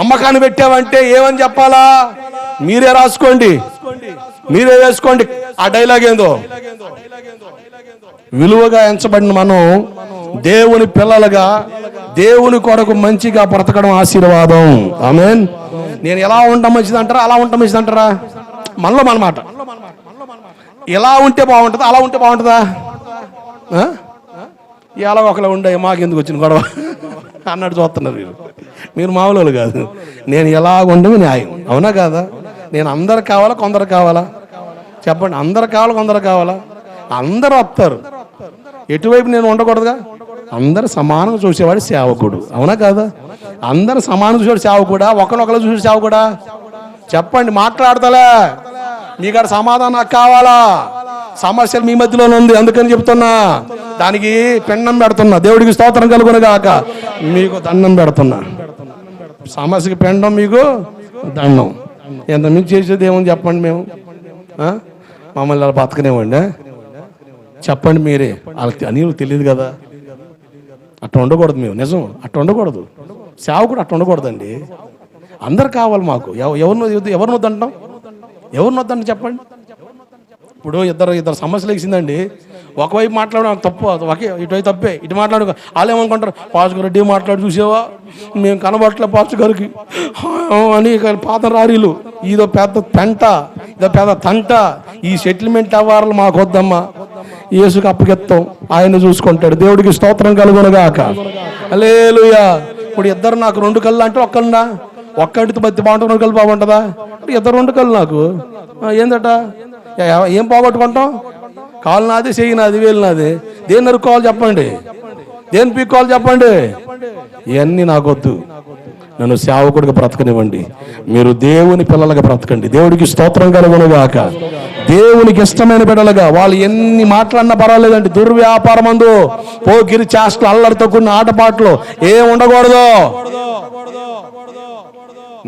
అమ్మకాన్ని పెట్టావంటే ఏమని చెప్పాలా? మీరే రాసుకోండి, మీరే వేసుకోండి. ఆ డైలాగ్ ఏందో. విలువగా ఎంచబడిన మనం దేవుని పిల్లలుగా, దేవుని కొరకు మంచిగా బ్రతకడం ఆశీర్వాదం. ఆమేన్. నేను ఎలా ఉంటాం మంచిది అంటారా, అలా ఉంటాం మంచిది అంటారా? మనలో మనమాట. ఎలా ఉంటే బాగుంటుందా, అలా ఉంటే బాగుంటుందా? ఎలా ఒకలా ఉండే మాకెందుకు వచ్చిన గొడవ అన్నట్టు చూస్తున్నారు మీరు. మామూలు కాదు. నేను ఎలా ఉండమే న్యాయం, అవునా కాదా? నేను అందరు కావాలా, కొందరు కావాలా? చెప్పండి. అందరు కావాలా, కొందరు కావాలా? అందరూ వస్తారు. ఎటువైపు నేను ఉండకూడదుగా. అందరు సమానంగా చూసేవాడు సేవకుడు, అవునా కాదా? అందరు సమానంగా చూసేవాడు సేవకుడా, ఒకరినొకరు చూసే సేవకుడా? చెప్పండి. మాట్లాడతలే, మీకాడ సమాధానం నాకు కావాలా? సమస్యలు మీ మధ్యలోనే ఉంది, అందుకని చెప్తున్నా. దానికి పెన్నం పెడుతున్నా. దేవుడికి స్తోత్రం కలుగునుగాక. మీకు దండం పెడుతున్నా. సమస్యకి పెండం, మీకు దండం. ఎంత మించి చేసేది ఏమని చెప్పండి. మేము మమ్మల్ని అలా బతకనేవ్వండి. చెప్పండి మీరే. వాళ్ళకి అని తెలియదు కదా. అట్లా ఉండకూడదు. మేము నిజం అట్లా ఉండకూడదు. సేవకుడు అట్లా ఉండకూడదండి. అందరు కావాలి మాకు. ఎవరిని వద్దంటాం? ఎవరిని వద్దండి చెప్పండి. ఇప్పుడు ఇద్దరు సమస్యలు వేసిందండి. ఒకవైపు మాట్లాడడం తప్పు, ఒకే ఇటువైపు తప్పే. ఇటు మాట్లాడు వాళ్ళు ఏమనుకుంటారు, పాస్టర్ రెడ్డి మాట్లాడి చూసేవా మేము కనబడట్లే పాస్టర్ గారికి అని పాత రారీలు. ఇదో పెద్ద పెంట, ఇదో పెద్ద తంట. ఈ సెటిల్మెంట్ అవ్వాలి మాకు వద్దమ్మా, యేసుకి అప్పగిస్తాం, ఆయన చూసుకుంటాడు. దేవుడికి స్తోత్రం కలుగునుగాక. హల్లెలూయా. ఇప్పుడు ఇద్దరు నాకు 2 కళ్ళు అంటే ఒక్కళ్ళా, ఒక్కడితో బతి బాగుంటుంది, 2 కళ్ళు బాగుంటుందా? ఇద్దరు 2 కళ్ళు నాకు ఏందట, ఏం పోగొట్టుకుంటాం? కాలు నాది, చెయ్యి నాది, వేలు నాది. దేన్ని నరుక్కోవాలి చెప్పండి, దేన్ని పీక్కోవాలి చెప్పండి? ఇవన్నీ నాకొద్దు. నన్ను సేవకుడిగా బ్రతకనివ్వండి. మీరు దేవుని పిల్లలుగా బ్రతకండి. దేవుడికి స్తోత్రం కలుగునుగాక. దేవునికి ఇష్టమైన బిడ్డలుగా. వాళ్ళు ఎన్ని మాట్లాడినా పర్వాలేదండి. దుర్వ్యాపారం అందు పోకిరి చేష్టలు, అల్లరితో కూడిన ఆటపాటలు ఏం ఉండకూడదు.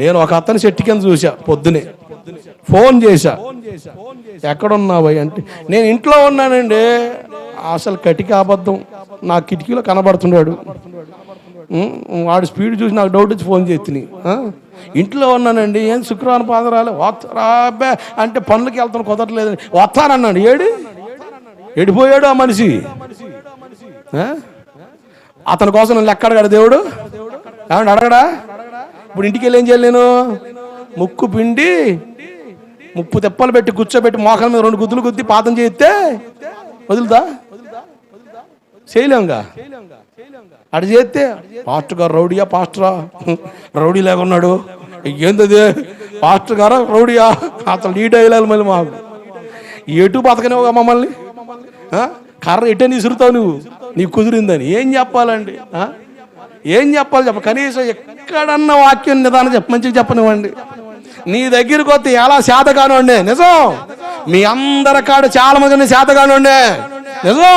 నేను ఒక అతని చెట్టు కింద చూసా, పొద్దునే ఫోన్ చేశా, ఎక్కడున్నావు అంటే నేను ఇంట్లో ఉన్నానండి. అసలు కటిక అబద్ధం. నా కిటికీలో కనబడుతున్నాడు. వాడు స్పీడ్ చూసి నాకు డౌట్ వచ్చి ఫోన్ చేతిని. ఇంట్లో ఉన్నానండి. ఏం శుక్రవారం పాదరాలే వస్తారా అంటే పనులకి వెళ్తాను, కుదరలేదని వస్తానన్నాడు. ఎడిపోయాడు ఆ మనిషి. అతని కోసం నన్ను ఎక్కడగడ దేవుడు ఏమంటే అడగడా? ఇప్పుడు ఇంటికి వెళ్ళి ఏం చేయాలి నేను? ముక్కు పిండి 30 తెప్పలు పెట్టి కూర్చోబెట్టి మోకాల మీద 2 గుద్దులు గుద్ది పాతం చేస్తే వదులుదా? చేయలేంగా. అటు చేస్తే పాస్టర్ గారు రౌడీయా, పాస్టరా రౌడీ లేకున్నాడు, ఏందది పాస్టర్ గారా రౌడీయా, అసలు ఈ డైలాగ్ మళ్ళీ మాకు ఎటు బతకనేవుగా మమ్మల్ని. కర్ర ఎటే విసురుతావు నువ్వు, నీకు కుదిరిందని. ఏం చెప్పాలండి, ఏం చెప్పాలి చెప్ప? కనీసం ఎక్కడన్నా వాక్యం నిదానం చెప్ప, మంచిగా చెప్పనివ్వండి. నీ దగ్గరికి వస్తే ఎలా శాతగాను అండి, నిజం. మీ అందరి కాడ చాలా మంది శాతగాను అండి, నిజం.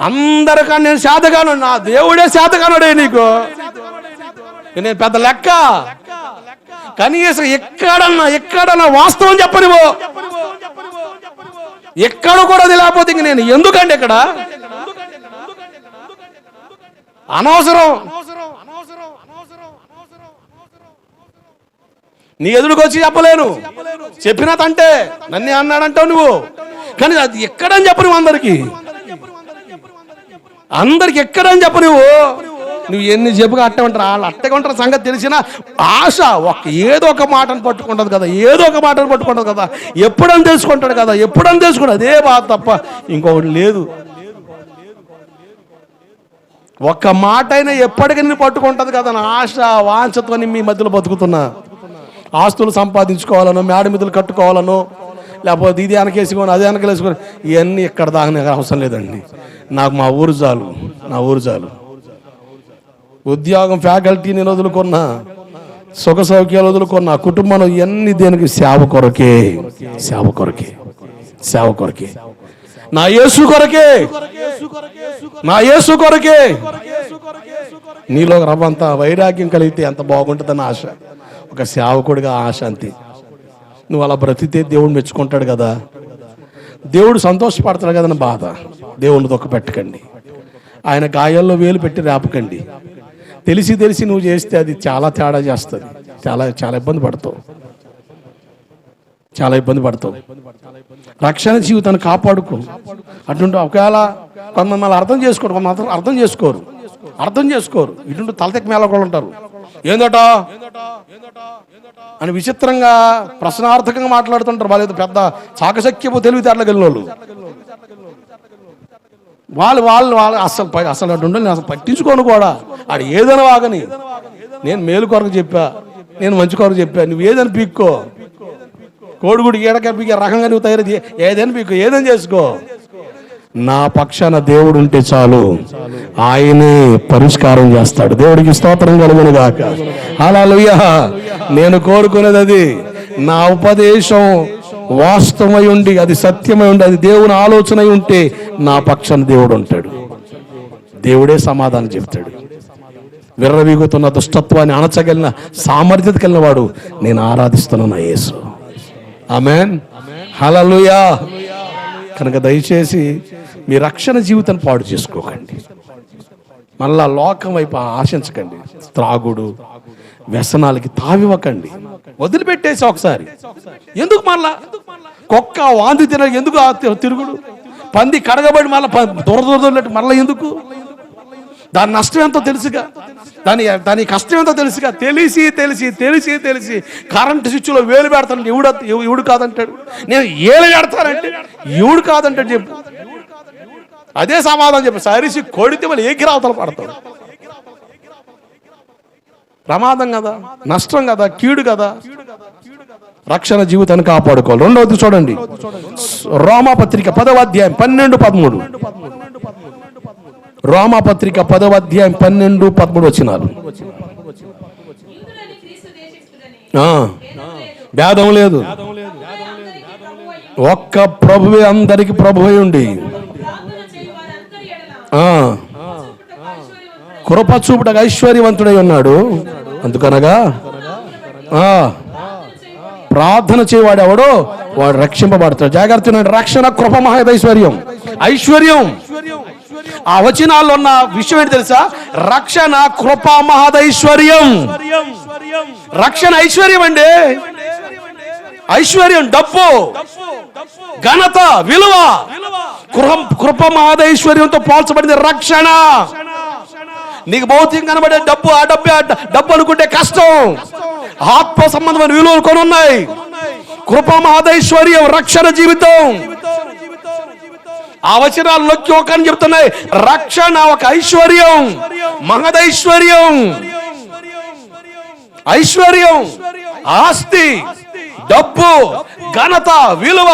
అందరికాడ నేను శాతగాను, నా దేవుడే శాతగానుడే నీకు. నేను పెద్ద లెక్క. కనీసం ఎక్కడన్నా వాస్తవం చెప్పనివ్వు. ఎక్కడ కూడా అది లేకపోతే ఇంక నేను ఎందుకండి ఇక్కడ అనవసరం. నీ ఎదురుకు వచ్చి చెప్పలేను, చెప్పినా తంటే నన్నే అన్నాడంటావు నువ్వు. కానీ అది ఎక్కడని చెప్పు నువ్వు, అందరికి ఎక్కడని చెప్పు నువ్వు ఎన్ని చెప్పుగా అట్టమంటారు. వాళ్ళు అట్టకుంటారు సంగతి తెలిసిన ఆశ ఏదో ఒక మాటను పట్టుకుంటుంది కదా, ఏదో ఒక మాటను పట్టుకుంటుంది కదా, ఎప్పుడని తెలుసుకుంటాడు కదా, ఎప్పుడని తెలుసుకుంటాడు. అదే బాధ తప్ప ఇంకొకటి లేదు. ఒక్క మాట అయినా ఎప్పటికీ నేను పట్టుకుంటుంది కదా నా ఆశ వాంఛతో మీ మధ్యలో బతుకుతున్నా. ఆస్తులు సంపాదించుకోవాలనో, మేడ మిద్దులు కట్టుకోవాలనో, లేకపోతే ఇది వెనకేసుకోని అది వెనకలేసుకొని, ఇవన్నీ ఇక్కడ దాకా అవసరం లేదండి. నాకు మా ఊరు చాలు, నా ఊరు చాలు. ఉద్యోగం, ఫ్యాకల్టీ నేను వదులుకున్నా, సుఖ సౌఖ్యాలు వదులుకున్నా, కుటుంబం ఇవన్నీ దేనికి? సేవ కొరకే, సేవ కొరకే, సేవ కొరకే. నా యేసు కొరకే, నా యేసు కొరకే. నీలో రవ్వంత వైరాగ్యం కలిగితే ఎంత బాగుంటుందని ఆశ, ఒక సేవకుడిగా ఆశ అంతే. నువ్వు అలా బ్రతితే దేవుడు మెచ్చుకుంటాడు కదా, దేవుడు సంతోషపడతాడు కదని బాధ. దేవుడిని దుఃఖ పెట్టకండి, ఆయన గాయాల్లో వేలు పెట్టి రేపకండి. తెలిసి నువ్వు చేస్తే అది చాలా తేడా చేస్తుంది. చాలా ఇబ్బంది పడతావు, చాలా ఇబ్బంది పడతావు. రక్షణ జీవితాన్ని కాపాడుకో. అటువంటి ఒకవేళ కొంతమంది మళ్ళీ అర్థం చేసుకోరు, కొంతమంది అర్థం చేసుకోరు. ఇటువంటి తలతెక్క మేళ కూడా ఉంటారు. ఏందట అని విచిత్రంగా ప్రశ్నార్థకంగా మాట్లాడుతుంటారు. వాళ్ళు పెద్ద చాకశక్యపు తెలివితేటలు కలిగిన వాళ్ళు అసలు అటు నేను అసలు పట్టించుకోను కూడా. ఆడు ఏదైనా వాగని, నేను మేలు కొరకు చెప్పా, నేను మంచి కొరకు చెప్పా, నువ్వు ఏదని పీక్కో. కోడిగుడి ఏడక పీకే రకంగా నువ్వు తయారు ఏదైనా పీక్కో, ఏదైనా చేసుకో. నా పక్షాన దేవుడు ఉంటే చాలు, ఆయనే పరిష్కారం చేస్తాడు. దేవుడికి స్తోత్రం కలుగును గాక. హల్లెలూయా. నేను కోరుకునేది అది. నా ఉపదేశం వాస్తవమై ఉండి, అది సత్యమై ఉండి, అది దేవుని ఆలోచన ఉంటే నా పక్షాన దేవుడు ఉంటాడు. దేవుడే సమాధానం చెప్తాడు. విర్రవీగుతున్న దుష్టత్వాన్ని అణచగలిగిన సామర్థ్యత కలిగిన వాడు నేను ఆరాధిస్తున్నా నా యేసు. ఆమేన్. హల్లెలూయా. కనుక దయచేసి మీ రక్షణ జీవితాన్ని పాడు చేసుకోకండి. మళ్ళా లోకం వైపు ఆశించకండి. త్రాగుడు, వ్యసనాలకి తావివ్వకండి. వదిలిపెట్టేసి ఒకసారి ఎందుకు మళ్ళా కుక్క వాంతి తినడానికి ఎందుకు తిరుగుడు? పంది కడగబడి మళ్ళీ దొరదొరదొరట్టు మళ్ళీ ఎందుకు? దాని నష్టం ఎంతో తెలుసుగా, దాని కష్టం ఎంతో తెలుసుగా. తెలిసి తెలిసి తెలిసి తెలిసి కరెంటు స్విచ్లో వేలు పెడతాను, ఎవడు కాదంటాడు. నేను ఏలు పెడతానంటే ఎవడు కాదంటాడు చెప్పు. అదే సమాధానం చెప్పు. సరిసి కొడితే మళ్ళీ ఏకిరావతలు పడతాడు. ప్రమాదం కదా, నష్టం కదా, కీడు కదా. రక్షణ జీవితాన్ని కాపాడుకోవాలి. రెండవది చూడండి, రోమాపత్రిక 10వ అధ్యాయం 12-13. రోమాపత్రిక 10వ అధ్యాయం 12-13 వచనాలు. భేదం లేదు, ఒక్క ప్రభువే అందరికి ప్రభువై ఉండి కృప చూపుటకు ఐశ్వర్యవంతుడై ఉన్నాడు. అందుకనగా ప్రార్థన చేయవాడు ఎవడో వాడు రక్షింపబడతాడు. జాగ్రత్త, రక్షణ, కృప, మహదైశ్వర్యం, ఐశ్వర్యం. ఆ వచనాల్లో ఉన్న విషయం ఏంటి తెలుసా? రక్షణ, కృప, మహదైశ్వర్యం. రక్షణ ఐశ్వర్యం అండి. ఐశ్వర్యం డబ్బు, ఘనత, విలువ. కృప మహదైశ్వర్యంతో పోల్చబడింది రక్షణ. నీకు భౌతికంగా కనబడే డబ్బు, ఆ డబ్బు అనుకుంటే కష్టం. ఆత్మ సంబంధమైన విలువలు కొన్ని ఉన్నాయి. కృప మహదైశ్వర్యం, రక్షణ జీవితం. ఆ వచనాలు నొక్కి ఒకని చెప్తున్నాయి. రక్షణ ఒక ఐశ్వర్యం, మహదైశ్వర్యం. ఐశ్వర్యం, ఆస్తి, డబ్బు, ఘనత, విలువ,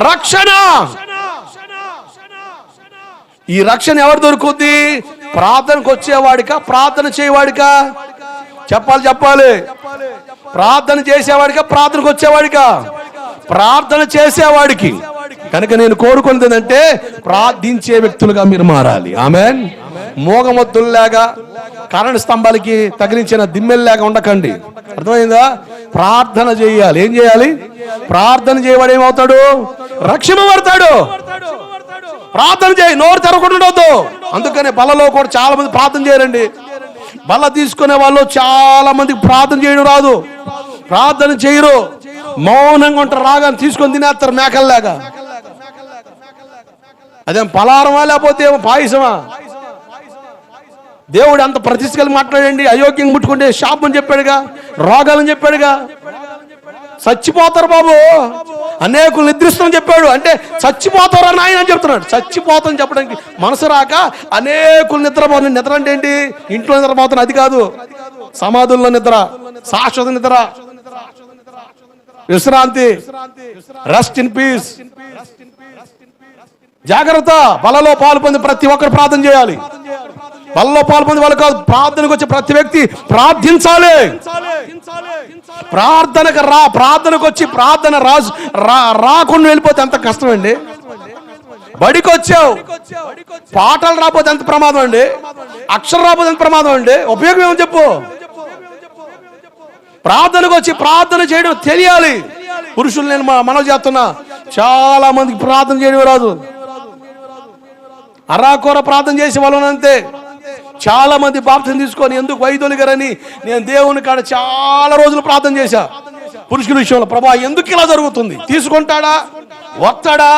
రక్షణ. ఈ రక్షణ ఎవరు దొరుకుద్ది? ప్రార్థనకు వచ్చేవాడికా, ప్రార్థన చేయవాడికా? చెప్పాలి. ప్రార్థన చేసేవాడికా, ప్రార్థనకు వచ్చేవాడికా? ప్రార్థన చేసేవాడికి. కనుక నేను కోరుకున్నది ఏంటంటే ప్రార్థించే వ్యక్తులుగా మీరు మారాలి. ఆమేన్. మోగమొత్తుల్లాగా, కరెంటు స్తంభాలకి తగిలించిన దిమ్మెల్లాగా ఉండకండి. అర్థమైందా? ప్రార్థన చేయాలి. ఏం చేయాలి? ప్రార్థన చేయవాడు ఏమవుతాడు? రక్షింపబడతాడు. ప్రార్థన చేయి, నోరు తెరవకుండా ఉండొద్దు. అందుకనే బలలో కూడా చాలా మంది ప్రార్థన చేయరండి. బల్ల తీసుకునే వాళ్ళు చాలా మందికి ప్రార్థన చేయడం రాదు, ప్రార్థన చేయరు, మౌనంగా ఉంటారు. రాగానే తీసుకొని తినేస్తారు మేకల్లాగా. అదేం పలారమా లేకపోతే ఏమో పాయసమా? దేవుడు అంత ప్రతిష్టలు మాట్లాడండి. అయోగ్యం ముట్టుకుంటే శాపం అని చెప్పాడుగా, రోగాలని చెప్పాడుగా. చచ్చిపోతారు బాబు, అనేకులు నిద్రిస్తామని చెప్పాడు. అంటే చచ్చిపోతారా నాయన అని చెప్తున్నాడు. చచ్చిపోతామని చెప్పడానికి మనసు రాక అనేకులు నిద్రపోతున్నారు. నిద్ర అంటే ఏంటి? ఇంట్లో నిద్రపోతున్నారు, అది కాదు. సమాధుల్లో నిద్ర, శాశ్వత నిద్ర, విశ్రాంతి, రెస్ట్ ఇన్ పీస్. జాగ్రత్త. బలలో పాలు పొంది ప్రతి ఒక్కరు ప్రార్థన చేయాలి. బలలో పాలు పొంది వాళ్ళు కాదు, ప్రార్థనకు వచ్చే ప్రతి వ్యక్తి ప్రార్థించాలి. ప్రార్థనకు వచ్చి ప్రార్థన రాకుండా వెళ్ళిపోతే ఎంత కష్టం అండి. బడికి వచ్చావు, పాటలు రాకపోతే ఎంత ప్రమాదం అండి. అక్షరం రాకపోతే ఎంత ప్రమాదం అండి. ఉపయోగం ఏమని చెప్పు. ప్రార్థనకు వచ్చి ప్రార్థన చేయడం తెలియాలి. పురుషులు నేను మనవి చేస్తున్నా, చాలా మందికి ప్రార్థన చేయడం రాదు. అరాకొర ప్రార్థన చేసే వాళ్ళు అంతే. చాలా మంది బాప్తిసం తీసుకొని ఎందుకు వైద్యులు గారని నేను దేవుని కాడ చాలా రోజులు ప్రార్థన చేశా. పురుషుల విషయంలో, ప్రభా ఎందుకు ఇలా జరుగుతుంది? తీసుకుంటాడా, వస్తాడా,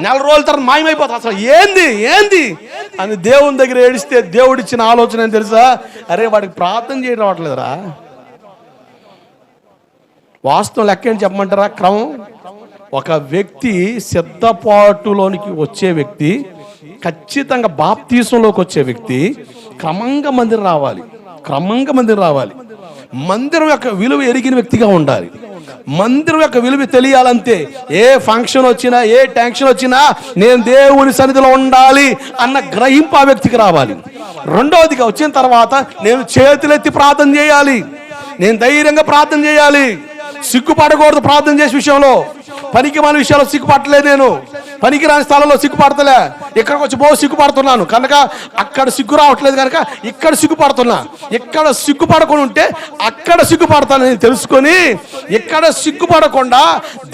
నెల రోజుల తర్వాత మాయమైపోతా, అసలు ఏంది అని దేవుని దగ్గర ఏడిస్తే దేవుడిచ్చిన ఆలోచన ఏం తెలుసా? అరే వాడికి ప్రార్థన చేయడం రావట్లేదురా. వాస్తవం లెక్క ఏంటి చెప్పమంటారా? క్రమం. ఒక వ్యక్తి సిద్ధపాటులోనికి వచ్చే వ్యక్తి, ఖచ్చితంగా బాప్తీసంలోకి వచ్చే వ్యక్తి క్రమంగా మందిరం రావాలి. మందిరం యొక్క విలువ ఎరిగిన వ్యక్తిగా ఉండాలి. మందిరం యొక్క విలువ తెలియాలంటే ఏ ఫంక్షన్ వచ్చినా, ఏ టెన్షన్ వచ్చినా నేను దేవుని సన్నిధిలో ఉండాలి అన్న గ్రహింపు ఆ వ్యక్తికి రావాలి. రెండవదిగా వచ్చిన తర్వాత నేను చేతులెత్తి ప్రార్థన చేయాలి. నేను ధైర్యంగా ప్రార్థన చేయాలి. సిగ్గుపడకూడదు ప్రార్థన చేసే విషయంలో. పనికి మన విషయాల్లో సిగ్గుపడలేదు. నేను పనికి రాని స్థలంలో సిగ్గుపడతలే. ఇక్కడికి వచ్చి సిగ్గుపడుతున్నాను కనుక అక్కడ సిగ్గు రావట్లేదు కనుక ఇక్కడ సిగ్గుపడుతున్నా. ఇక్కడ సిగ్గుపడకుండా ఉంటే అక్కడ సిగ్గుపడతానని తెలుసుకొని ఇక్కడ సిగ్గుపడకుండా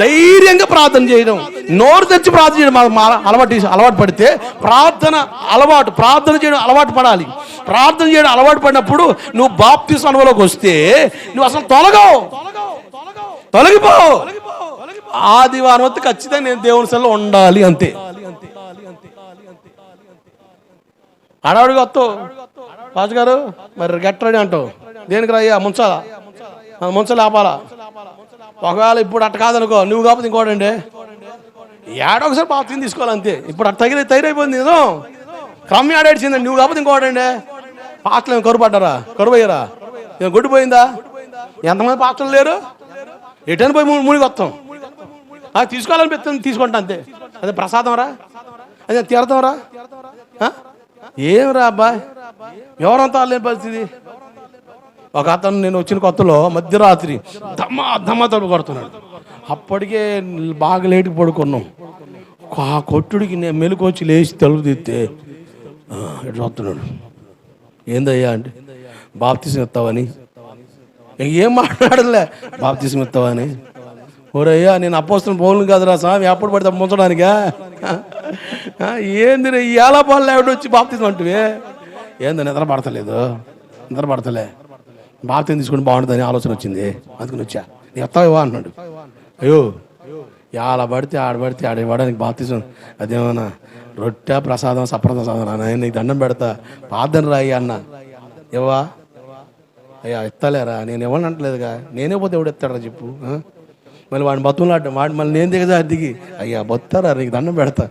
ధైర్యంగా ప్రార్థన చేయడం, నోరు తెచ్చి ప్రార్థన చేయడం అలవాటు పడితే ప్రార్థన చేయడం అలవాటు పడాలి. ప్రార్థన చేయడం అలవాటు పడినప్పుడు నువ్వు బాప్తిసం అనుభవంలోకి వస్తే నువ్వు అసలు తొలగిపో. ఆదివారం వస్తే ఖచ్చితంగా నేను దేవుని సెల్లో ఉండాలి, అంతే. అడవాడిగా వస్తావు, రాజు గారు మరి గట్టడి అంటావు, దేనికి రాయ్యా ముంచాలా, ముంచలు ఆపాలా. ఒకవేళ ఇప్పుడు అట్ట కాదనుకో, నువ్వు కాకపోతే ఇంకోటండి ఏడో ఒకసారి బాప్తీసం తీసుకోవాలి, అంతే. ఇప్పుడు అట్ట తగిరైపోయింది నిజం, క్రమ్మి ఆడేసిందండి. నువ్వు కాకపోతే ఇంకోటండి. పాటలు ఏమి కరువు పడ్డారా, కరువు అయ్యారా, గొడ్డు పోయిందా? ఎంతమంది పాటలు లేరు, ఎటని పోయి మునిగి వస్తాం. తీసుకోవాలనిపిస్తుంది, తీసుకుంటా, అంతే. అదే ప్రసాదం రా, అదే తీర్థం రా, ఏం రా అబ్బాయి, ఎవరంతా లేని పరిస్థితి. ఒక అతను నేను వచ్చిన కొత్తలో మధ్యరాత్రి దమ్మా తలుపు కొడుతున్నాడు. అప్పటికే బాగా లేటుకు పడుకున్నాం. ఆ కొట్టుడికి నేను మెలకు వచ్చి లేచి తలుపు తీస్తే ఇటు వస్తున్నాడు. ఏందయ్యా అంటే, బాప్తీసం ఇస్తావని. ఏం మాట్లాడలే, బాప్తీసం ఇస్తావని. ఓరయ్యా నేను అపోస్తున్న పౌలుని కదరా స్వామి, ఎప్పుడు పడితే ముంచడానికా? ఏంది ఈ ఏలాపాలు లేవిడ వచ్చి బాప్తీసం అంటువే, ఏందో నిద్ర పడతలే, బాప్తీసం తీసుకుని బాగుంటుందని ఆలోచన వచ్చింది, అందుకని వచ్చా. నీ ఎత్తావా అన్నాడు. అయ్యో ఎలా పడితే ఆడ ఇవ్వడానికి బాప్తీసం అదేమన్నా రొట్టె ప్రసాదం సప్రసాదం నేను నీకు దండం పెడతా, పాదన రాయి అన్న. ఇవ్వా అయ్యా ఎత్తలేరా, నేను ఇవ్వని అంటలేదుగా, నేనే పోతే ఎవడు ఎత్తాడరా చెప్పు. మళ్ళీ వాడిని బతులాడ్డం, మళ్ళీ నేను దిగి అయ్యా బొత్తారా నీకు దండం పెడతా,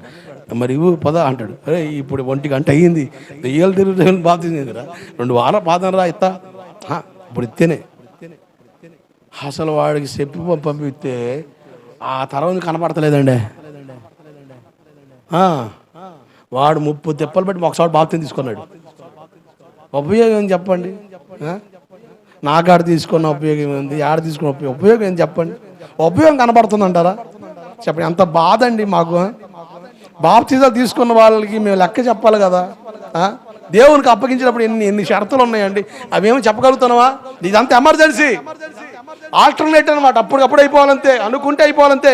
మరి ఇవ్వు పదా అంటాడు. అరే ఇప్పుడు 1 గంట అయ్యింది, దెయ్యాలు తిరుగుతుంది, బాప్తీసం 2 వారాల పాదన రా ఇస్తా. ఇప్పుడు ఇస్తేనే అసలు వాడికి చెప్పి పంపిస్తే ఆ తర్వాత కనపడతలేదండి. వాడు 30 తిప్పలు పెట్టి ఒకసారి బాప్తీసం తీసుకున్నాడు. ఉపయోగం ఏం చెప్పండి, నాకాడ తీసుకున్న ఉపయోగం ఏంది, ఆడ తీసుకున్న ఉపయోగం ఏం చెప్పండి. ఉపయోగం కనపడుతుంది అంటారా చెప్పండి. ఎంత బాధ అండి మాకు. బాప్తీసాలు తీసుకున్న వాళ్ళకి మేము లెక్క చెప్పాలి కదా. దేవునికి అప్పగించినప్పుడు ఎన్ని షరతులు ఉన్నాయండి, అవేమో చెప్పగలుగుతున్నావా? ఇదంతా ఎమర్జెన్సీ, ఆల్టర్నేట్ అనమాట. అప్పటికప్పుడు అయిపోవాలంతే, అనుకుంటే అయిపోవాలంతే,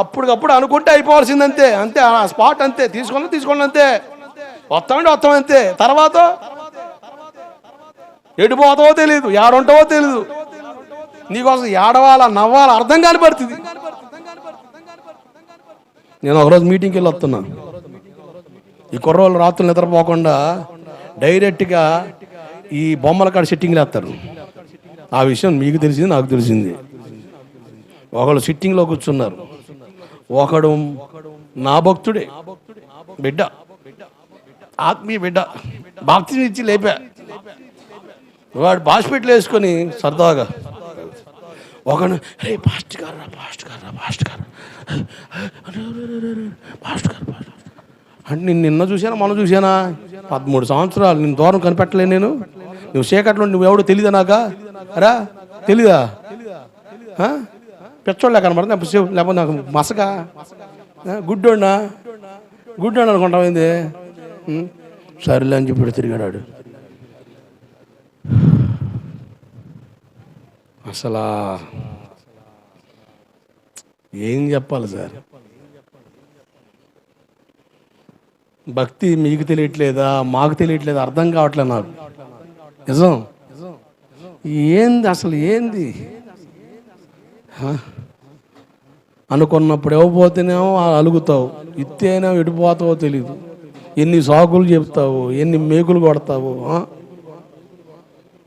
అప్పటికప్పుడు అనుకుంటే అయిపోవాల్సిందంతే, అంతే. ఆ స్పాట్ అంతే, తీసుకోండి అంతే, వస్తాం అంతే. తర్వాత ఎడిపోతావో తెలియదు, ఏడుంటావో తెలియదు, నీకోసం ఏడవాలా నవ్వాలా అర్థం కాని పడుతుంది. నేను ఒకరోజు మీటింగ్కి వెళ్ళి వస్తున్నా. ఈ కుర్రోళ్ళు రాత్రులు నిద్రపోకుండా డైరెక్ట్గా ఈ బొమ్మల కాడ సిట్టింగ్లు వేస్తారు. ఆ విషయం మీకు తెలిసింది, నాకు తెలిసింది. ఒకళ్ళు సిట్టింగ్లో కూర్చున్నారు, ఒకడు నా భక్తుడే, బిడ్డ, ఆత్మీయ బిడ్డ, బాప్తీసం ఇచ్చి లేపా. వాడు బాస్పెట్లు వేసుకొని సరదాగా ఒకడు రే పాస్ట్ గారు అంటే నిన్న చూసానా మొన్న చూసానా, 13 సంవత్సరాలు నేను దూరం కనిపెట్టలే. నేను నువ్వు చీకట్లో నువ్వెవడో తెలీదా నాకా? అరా తెలీదా? పెచ్చోళ్ళ కనబడుతుంది, లేకపోతే నాకు మసక గుడ్డోడినా అనుకుంటామైంది. సరేలే అని చెప్పి తిరిగాడు. అసలు ఏం చెప్పాలి సార్, భక్తి మీకు తెలియట్లేదా, మాకు తెలియట్లేదా, అర్థం కావట్లేదు నాకు. నిజం ఏంది అసలు, ఏంది అనుకున్నప్పుడు ఇవ్వబోతేనేమో అలుగుతావు, ఇత్తేనేమో ఎడిపోతావో తెలీదు, ఎన్ని సాకులు చెప్తావు, ఎన్ని మేకులు కొడతావు.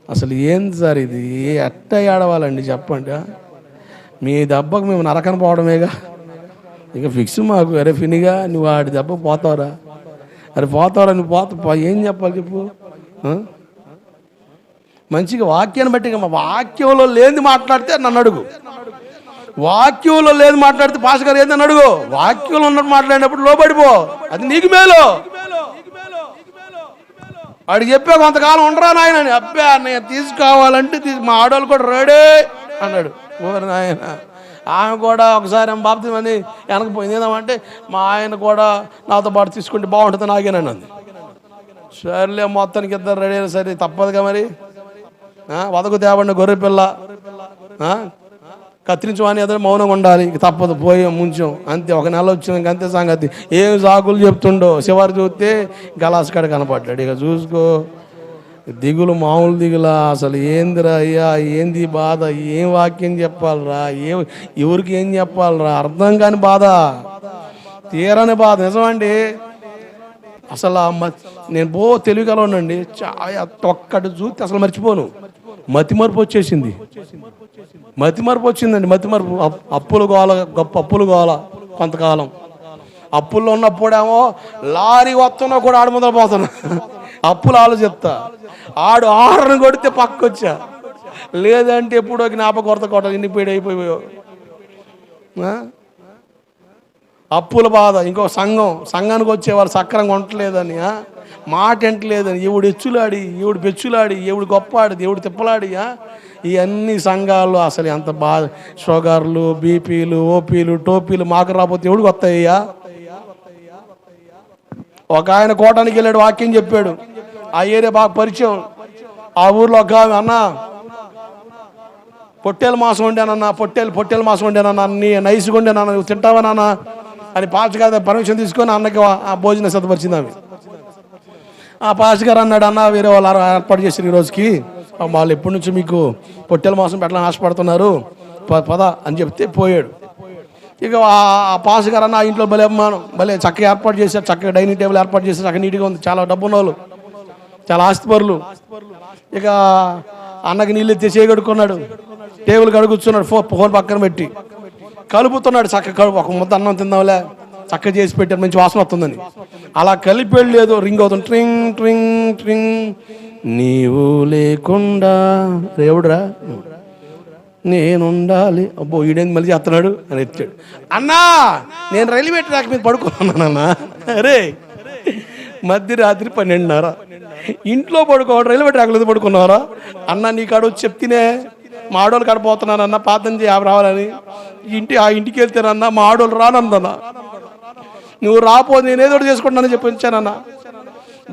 అసలు ఏంది సార్ ఇది, ఎట్ట ఏడవాలండి చెప్పండి. మీ దెబ్బకు మేము నరకన పోవడమేగా, ఇక ఫిక్స్ మాకు. అరే ఫినిగా నువ్వు ఆడి దెబ్బకు పోతావురా, నువ్వు పోతా, ఏం చెప్పాలి చెప్పు. మంచిగా వాక్యాన్ని బట్టి, వాక్యంలో లేని మాట్లాడితే నన్ను అడుగు, వాక్యంలో లేదు మాట్లాడితే పాస్ గారు ఏందని అడుగు. వాక్యంలో ఉన్నట్టు మాట్లాడినప్పుడు లోబడిపో, అది నీకు మేలు. వాడికి చెప్పే కొంతకాలం ఉండరా నాయన, అబ్బా నేను తీసుకోవాలంటే మా ఆడవాళ్ళు కూడా రెడీ అన్నాడు. ఓరి నాయన, ఆమె కూడా ఒకసారి బాప్తీసం అని వెనకపోయింది. ఏదామంటే మా ఆయన కూడా నాతో పాటు తీసుకుంటే బాగుంటుంది నాగేనని అంది. సరేలే మొత్తానికి ఇద్దరు రెడీ అయినా సరే తప్పదుగా మరి. వదకు తేవండి గొర్రె పిల్ల, కత్తిరించమని ఎదురు మౌనంగా ఉండాలి, తప్పదు, పోయి ముంచాం అంతే. 1 నెల వచ్చినాక అంతే సంగతి. ఏం సాకులు చెప్తుండో చివరి చూస్తే గలాస్ కాడ కనపడ్డాడు. ఇక చూసుకో దిగులు మామూలు దిగులా? అసలు ఏందిరా అయ్యా, ఏంది బాధ? ఏం వాక్యం చెప్పాలరా? ఎవరికి ఏం చెప్పాలరా? అర్థం కాని బాధ, తీరని బాధ. నిజమండి. అసలు నేను తెలివిగలనండి. ఒక్కటి చూస్తే అసలు మర్చిపోను. మతిమరుపు వచ్చేసింది. మతిమరుపు వచ్చిందండి. మతిమరుపు. అప్పులు గోల, గొప్ప అప్పులు గోల. కొంతకాలం అప్పుల్లో ఉన్నప్పుడేమో లారీ వస్తున్నా కూడా ఆడు మొదలు పోతున్నా, అప్పులు ఆలోచిస్తా. ఆడు ఆరుని కొడితే పక్కొచ్చా, లేదంటే ఎప్పుడో జ్ఞాపకొరత కొట్ట ఇండిపోయి అయిపోయావు. అప్పుల బాధ. ఇంకో సంఘానికి వచ్చేవాళ్ళు సక్రంగా ఉండలేదని, మాట ఎంటలేదని, ఎవడు ఎచ్చులాడి, ఎవడు పెచ్చులాడి, ఎవడు గొప్పాడి, ఎవడు తిప్పలాడి, ఇవన్నీ సంఘాలు అసలు ఎంత బాధ. షుగర్లు, బీపీలు, ఓపీలు, టోపీలు మాకు రాకపోతే ఎవడికి వస్తాయ్యా? ఒక ఆయన కోటానికి వెళ్ళాడు, వాక్యం చెప్పాడు. ఆ ఏరియా బాగా పరిచయం. ఆ ఊర్లో ఒక అన్న పొట్టేలు మాసం వండానన్నా, పొట్టేలు మాసం వండానన్నా, నీ నైస్గా వండానన్నా, నువ్వు తింటావా నాన్న అని పాస్టర్ గారు పర్మిషన్ తీసుకొని అన్నకి ఆ భోజనం సిద్ధపరిచింది ఆమె. ఆ పాస్టర్ గారు అన్నాడు, అన్న వేరే వాళ్ళు ఏర్పాటు చేశారు ఈ రోజుకి, వాళ్ళు ఎప్పటి నుంచి మీకు పొట్టేలు మాసం పెట్టాలని ఆశపడుతున్నారు, పద అని చెప్తే పోయాడు. ఇక ఆ పాస్టర్ గారు అన్న, ఆ ఇంట్లో భలే అమ్మాను, భలే చక్కగా ఏర్పాటు చేశారు, చక్కగా డైనింగ్ టేబుల్ ఏర్పాటు చేశారు, చక్కగా నీట్గా ఉంది, చాలా డబ్బు ఉన్న వాళ్ళు, చాలా ఆస్తిపరులు. ఇక అన్నకి నీళ్ళు ఎత్తి చేయగడుకున్నాడు, టేబుల్ కడుగుతున్నాడు, ఫోన్ పక్కన పెట్టి కలుపుతున్నాడు. చక్కగా ఒక ముద్ద అన్నం తిందాంలే, చక్కగా చేసి పెట్టారు, మంచి వాసన వస్తుందని. అలా కలిపేళ్ళు లేదు, రింగ్ అవుతుంది, ట్రింగ్ ట్రింగ్ ట్రింగ్. నీవు లేకుండా రేవుడురా నేనుండాలి. అబ్బో ఈడేంది మళ్ళీ చేస్తున్నాడు అని ఎత్తాడు. అన్నా నేను రైల్వే ట్రాక్ మీద పడుకున్నానన్నా. అరే మధ్యరాత్రి 12:30 ఇంట్లో పడుకోవడం, రైల్వే ట్రాక్ మీద పడుకున్నారా? అన్న నీ కాడ వచ్చి చెప్తేనే మా ఆడోళ్ళు కాడ పోతున్నానన్నా, పాతం చేయ రావాలని. ఆ ఇంటికి వెళ్తేనన్నా మా ఆడోళ్ళు రానన్నా, నువ్వు రాపోతే నేను ఏదో చేసుకుంటానని చెప్పి వచ్చానన్నా.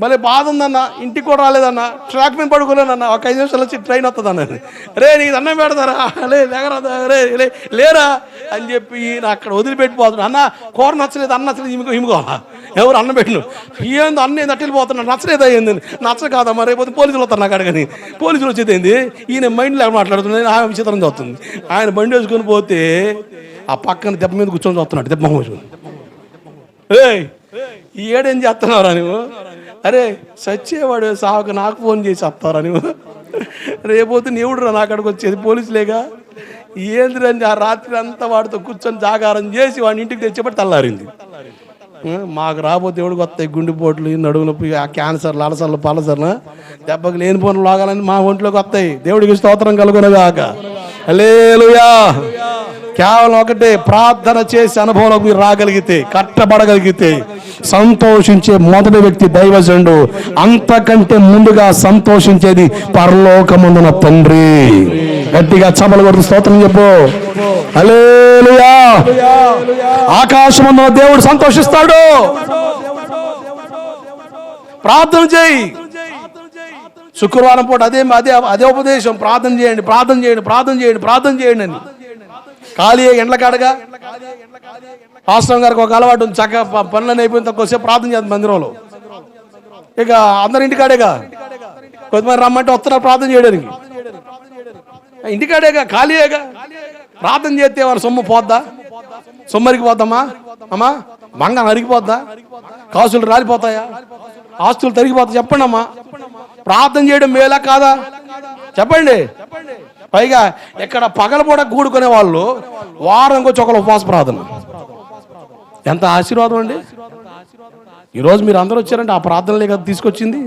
భలే బాధ ఉందన్న, ఇంటికి కూడా రాలేదన్నా, ట్రాక్ మీద పడుకోలేనన్నా, ఒక 5 నిమిషాలు వచ్చి ట్రైన్ వస్తుంది అన్నది. రే నీకు అన్నం పెడతారా? లేగరాదా? లేరా అని చెప్పి ఈయన అక్కడ వదిలిపెట్టిపోతున్నాడు. అన్న కూర నచ్చలేదు, అన్న నచ్చలేదు, ఇముకోవాలా? ఎవరు అన్నం పెట్టిను? ఏందో అన్న ఏంది అట్టెళ్ళిపోతున్నాడు, నచ్చలేదు అయ్యింది. నచ్చ కాదమ్మా, రేపు పోలీసులు వస్తారు నాకు అడగని. పోలీసులు వచ్చేది ఏంది? ఈయన మైండ్ లేక మాట్లాడుతున్నాడు, ఆయన విచిత్రం చూస్తుంది. ఆయన బండి వేసుకొని పోతే ఆ పక్కన దెబ్బ మీద కూర్చొని చూస్తున్నాడు, దెబ్బ మొహం వేసుకొని. ఈ ఏడేం చేస్తున్నారా నువ్వు? అరే సచ్చేవాడు సావుకు నాకు ఫోన్ చేసి వస్తారా నువ్వు? రేపోతే నీవుడు రా నాకు అక్కడికి వచ్చేది, పోలీసులేగా. ఏందిరని ఆ రాత్రి అంతా వాడితో కూర్చొని జాగారం చేసి వాడిని ఇంటికి తెచ్చేపట్టి తెల్లారింది. మాకు రాబోతే ఎవడికి వస్తాయి గుండెపోట్లు, నడుము నొప్పి, ఆ క్యాన్సర్లు, అలసర్లు, పలసర్లు, దెబ్బకి లేని పనులు లాగాలని మా ఒంట్లోకి వస్తాయి. దేవుడికి స్తోత్రం కలుగునగాక. హల్లెలూయా. కేవలం ఒకటే, ప్రార్థన చేసి అనుభవంలోకి మీరు రాగలిగితే, కట్టబడగలిగితే సంతోషించే మొదటి వ్యక్తి దైవజనుడు. అంతకంటే ముందుగా సంతోషించేది పరలోకమందున తండ్రి. గట్టిగా చప్పలు కొడుతూ స్తోత్రం చెప్పు. హల్లెలూయా. ఆకాశమందున దేవుడు సంతోషిస్తాడు. ప్రార్థన చేయి. శుక్రవారం పూట అదే ఉపదేశం, ప్రార్థన చేయండి, ప్రార్థన చేయండి, ప్రార్థన చేయండి, ప్రార్థన చేయండి అని. ఖాళీ ఎండ్ల కాడగా ఆశ్రమం గారికి ఒక అలవాటు ఉంది, చక్కగా పనులను అయిపోయిన తక్కువసేపు ప్రార్థన చేద్దాం మందిరంలో. ఇక అందరు ఇంటికాడేగా, కొద్దిమంది రమ్మంటే వస్తున్నారు ప్రార్థన చేయడానికి. ఇంటికాడేగా, ఖాళీయేగా. ప్రార్థన చేస్తే వారి సొమ్ము పోద్దా? సొమ్మరికి పోద్దమ్మా, అమ్మా బంగారం అరిగిపోద్దా? కాసులు రాలిపోతాయా? ఆస్తులు తరిగిపోతాయి? చెప్పండి అమ్మా. ప్రార్థన చేయడం మేలా కాదా? చెప్పండి. పైగా ఇక్కడ పగలపూట కూడుకునే వాళ్ళు వారానికి వచ్చి ఒకరు ఉపవాస ప్రార్థన. ఎంత ఆశీర్వాదం అండి. ఈరోజు మీరు అందరూ వచ్చారంటే ఆ ప్రార్థనలే కదా తీసుకొచ్చింది.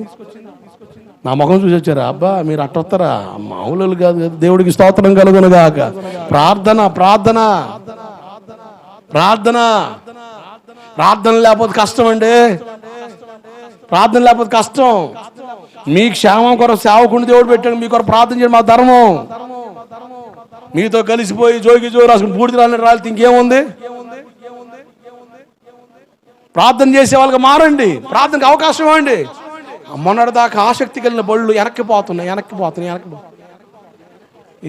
నా ముఖం చూసి వచ్చారా? అబ్బా మీరు అట్టొస్తారా? మామూలు కాదు కదా. దేవుడికి స్తోత్రం కలుగునుగాక. ప్రార్థన ప్రార్థన ప్రార్థన ప్రార్థన లేకపోతే కష్టం అండి. ప్రార్థన లేకపోతే కష్టం. మీ క్షేమం కొరకు సేవకుని దేవుడు పెట్టాడు, మీ కొరకు ప్రార్థన చేయడం మా ధర్మం. మీతో కలిసిపోయి జోగి రాసుకుని బూడిద రాలితే ఇంకేముంది? ప్రార్థన చేసే వాళ్ళకి మారండి, ప్రార్థనకు అవకాశం ఇవ్వండి. మొన్నటి దాకా ఆసక్తి కలిగిన బళ్ళు వెనక్కిపోతున్నాయి.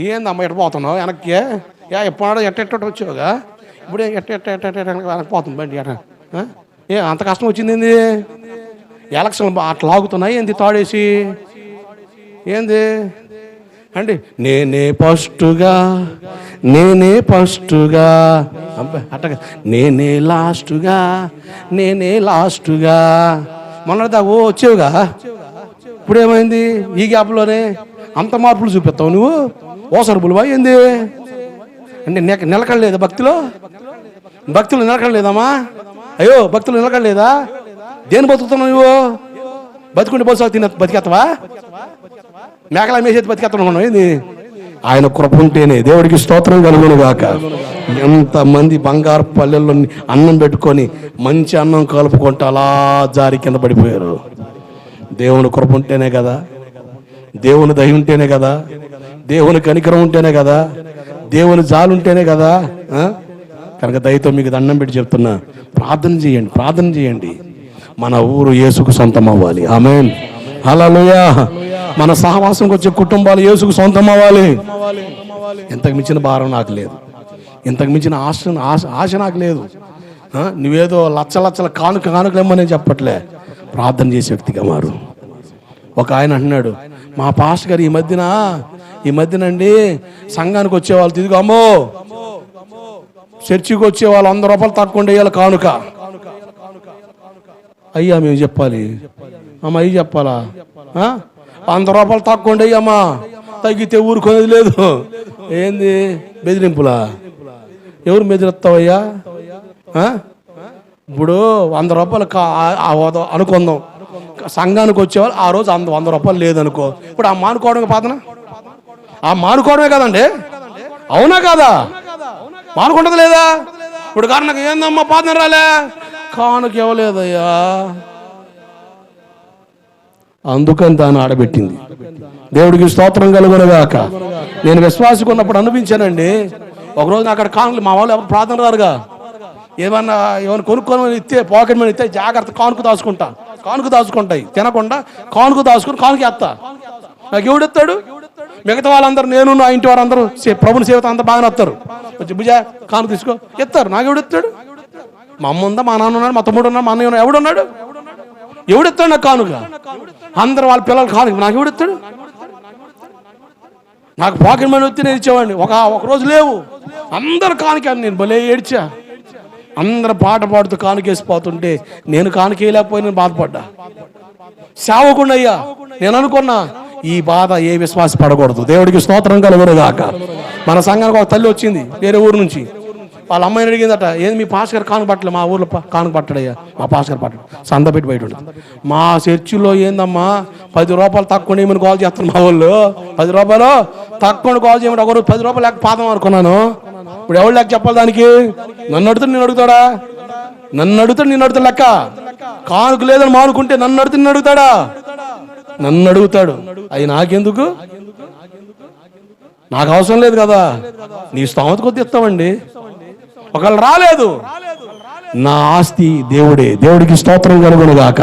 ఏందమ్మా ఎట్ట పోతున్నావు వెనక్కి? ఎప్పుడు ఎట్ట వచ్చావుగా, ఇప్పుడు వెనక్కిపోతుంది బండి. అంత కష్టం వచ్చింది ఏంది? ఎలక్షన్లు అట్లా లాగుతున్నాయి ఏంది తాడేసి? ఏంది అంటే నేనే ఫస్టుగా అట్టగా నేనే లాస్టుగా మొన్నదా వచ్చేవుగా, ఇప్పుడు ఏమైంది? ఈ గ్యాప్లోనే అంత మార్పులు చూపిస్తావు నువ్వు. ఓసరుబులువా ఏంది అంటే నిలకడలేదా భక్తిలో నిలకడలేదమ్మా? అయ్యో భక్తులు నిలకడలేదా? దేని బతుకుతున్నావు నువ్వు? బతుకుంటే బస్సు బతికేస్తావా? మేకలా మేసేది బతికేస్తున్నావు ఏంది? ఆయన కృప ఉంటేనే. దేవుడికి స్తోత్రం కలుగును గాక. ఎంతమంది బంగారు పల్లెల్లో అన్నం పెట్టుకొని మంచి అన్నం కలుపుకుంటూ అలా జారి కింద పడిపోయారు. దేవుని కృప ఉంటేనే కదా, దేవుని దయ ఉంటేనే కదా, దేవుని కనికరం ఉంటేనే కదా, దేవుని జాలు ఉంటేనే కదా. కనుక దయతో మీకు దండం పెట్టి చెప్తున్నా, ప్రార్థన చేయండి. మన ఊరు యేసుకు సొంతం అవ్వాలి. ఆమేన్, హల్లెలూయా. మన సహవాసంకి వచ్చే కుటుంబాలు యేసుకు సొంతం అవ్వాలి. ఇంతకు మించిన భారం నాకు లేదు, ఇంతకు మించిన ఆశ నాకు లేదు. నువ్వేదో లచ్చల కానుకలేమని చెప్పట్లే, ప్రార్థన చేసే వ్యక్తిగా మారు. ఒక ఆయన అంటున్నాడు, మా పాస్టర్ గారు ఈ మధ్యనండి సంఘానికి వచ్చేవాళ్ళు తిరిగి అమ్మో చర్చికి వచ్చే వాళ్ళు 100 రూపాయలు తక్కువ వేయాలి కానుక. అయ్యా మేము చెప్పాలి అమ్మ, అయ్యి చెప్పాలా? 100 రూపాయలు తక్కువ అయ్యమ్మా, తగ్గితే ఊరుకునేది లేదు. ఏంది బెదిరింపులా? ఎవరు బెదిరిస్తావయ్యా? ఇప్పుడు 100 రూపాయలు అనుకుందాం, సంఘానికి వచ్చేవాళ్ళు ఆ రోజు 100 రూపాయలు లేదనుకో, ఇప్పుడు ఆ మానుకోవడం పాదన, ఆ మానుకోవడమే కదండి. అవునా కాదా? మానుకుంటది లేదా? ఇప్పుడు కారణం ఏందమ్మా పాదన రాలే, కానుక ఇవ్వలేదయ్యా, అందుకని దాన్ని ఆడబెట్టింది. దేవుడికి స్తోత్రం కలుగునుగాక. నేను విశ్వాసకు ఉన్నప్పుడు అనిపించానండి. ఒకరోజు అక్కడ కానుకలు మా వాళ్ళు ఎవరు ప్రార్థన రారుగా, ఏమన్నా కొనుక్కొని ఇస్తే పాకెట్ మనీ ఇస్తే జాగ్రత్త కానుక దాచుకుంటాయి, తినకుండా కానుక దాచుకుని కానుక ఎత్తా. నాకు ఎవడెత్తాడు? మిగతా వాళ్ళందరూ, నేను నా ఇంటి వారందరూ ప్రభుని సేవత అంతా బాగానే వస్తారు. వచ్చి భుజ కానుక తీసుకో ఎత్తారు. నాకు ఎవడెత్తాడు? మా అమ్మ ఉందా, మా నాన్న ఉన్నాడు, మా తమ్ముడు ఉన్నాడు, మా అన్నయ్య ఉన్నాడు, ఎవడున్నాడు? ఎవడెత్తాడు నాకు కానుక? అందరు వాళ్ళ పిల్లలు కానుక, నాకు ఎవడెత్తాడు? నాకు పాకెట్ మనీ వచ్చి నేను ఇచ్చేవాడిని. ఒక రోజు లేవు, అందరు కానుక. నేను భలే ఏడ్చా. అందరు పాట పాడుతూ కానుకేసిపోతుంటే నేను కానుకేయలేకపోయినా బాధపడ్డా. సేవకుండా అయ్యా నేను అనుకున్నా, ఈ బాధ ఏ విశ్వాస పడకూడదు. దేవుడికి స్తోత్రం కలుగునుగాక. మన సంఘానికి ఒక తల్లి వచ్చింది వేరే ఊరు నుంచి. వాళ్ళ అమ్మాయిని అడిగిందట, ఏంది మీ పాస్ గారు కానుక పట్టలే? మా ఊర్లో కానుక పట్టడయ్యా, మా పాస్ గారు పట్టడు, సంద పెట్టి బయట ఉంటుంది. మా చర్చిలో ఏందమ్మా 10 రూపాయలు తక్కువ ఏమని కాల్ చేస్తారు మా వాళ్ళు. 10 రూపాయలు తక్కువ కాల్ చేయమని ఒకరు 10 రూపాయలు లేక పాదం అనుకున్నాను. ఇప్పుడు ఎవరు లేక చెప్పాలి దానికి? నన్ను అడుగుతాడు, నేను అడుగుతాడా? నన్ను అడుగుతాడు లెక్క. కానుక లేదని మానుకుంటే నన్ను అడుగుతాడా? నన్ను అడుగుతాడు. అది నాకెందుకు? నాకు అవసరం లేదు కదా. నీ స్తోమత కొద్ది ఇస్తామండి. ఒకళ్ళు రాలేదు, నా ఆస్తి దేవుడే. దేవుడికి స్తోత్రం కలుగునుగాక.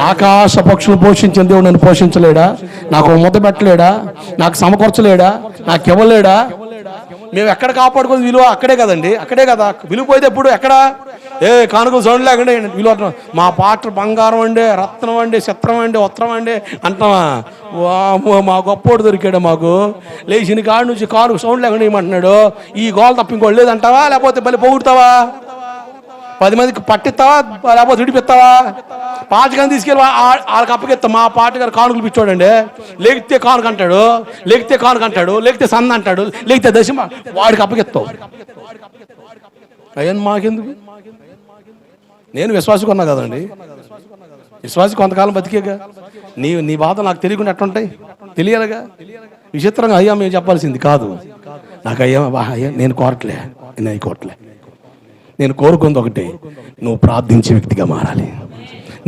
ఆకాశ పక్షులు పోషించిన దేవుడు నన్ను పోషించలేడా? నాకు ముద్ద పెట్టలేడా? నాకు సమకూర్చలేడా? నాకు ఇవ్వలేడా? మేము ఎక్కడ కాపాడుకుని విలువ అక్కడే కదండి, అక్కడే కదా విలువ. పోయితే ఎప్పుడు ఎక్కడ కానుకలు సౌండ్ లేకుండా విలువ అంటున్నాం. మా పాత్ర బంగారం అండి, రత్నం అండి, చిత్రం అండి, ఉత్తరం అండి అంటున్నావా? మా గొప్పోడు దొరికాడు మాకు. లేచిన కాడు నుంచి కానుక సౌండ్ లేకుండా ఏమంటున్నాడు? ఈ గోల్ తప్ప ఇంకోటి లేదంటావా? లేకపోతే బలి పొగుడుతావా? 10 మందికి పట్టిస్తావా? లేకపోతే విడిపిస్తావా? పాటగాని తీసుకెళ్ళి వాళ్ళకి అప్పగిస్తాం. మా పాటగారు కానుకలు పిచ్చోడండి. లేగితే కానుక అంటాడు, లేగితే సంద అంటాడు, లేగితే దశ, వాడికి అప్పగిస్తావు. అయ్యని మాకెందుకు? నేను విశ్వాసం ఉన్నా కదండి. విశ్వాసం కొంతకాలం బతికేగా. నీ బాధ నాకు తెలియకుండా ఎట్లుంటాయి? తెలియాలిగా. విచిత్రంగా అయ్యా మేము చెప్పాల్సింది కాదు. నాకు అయ్యా నేను కోరట్లే, నేను కోరుకుంది ఒకటే, నువ్వు ప్రార్థించే వ్యక్తిగా మారాలి.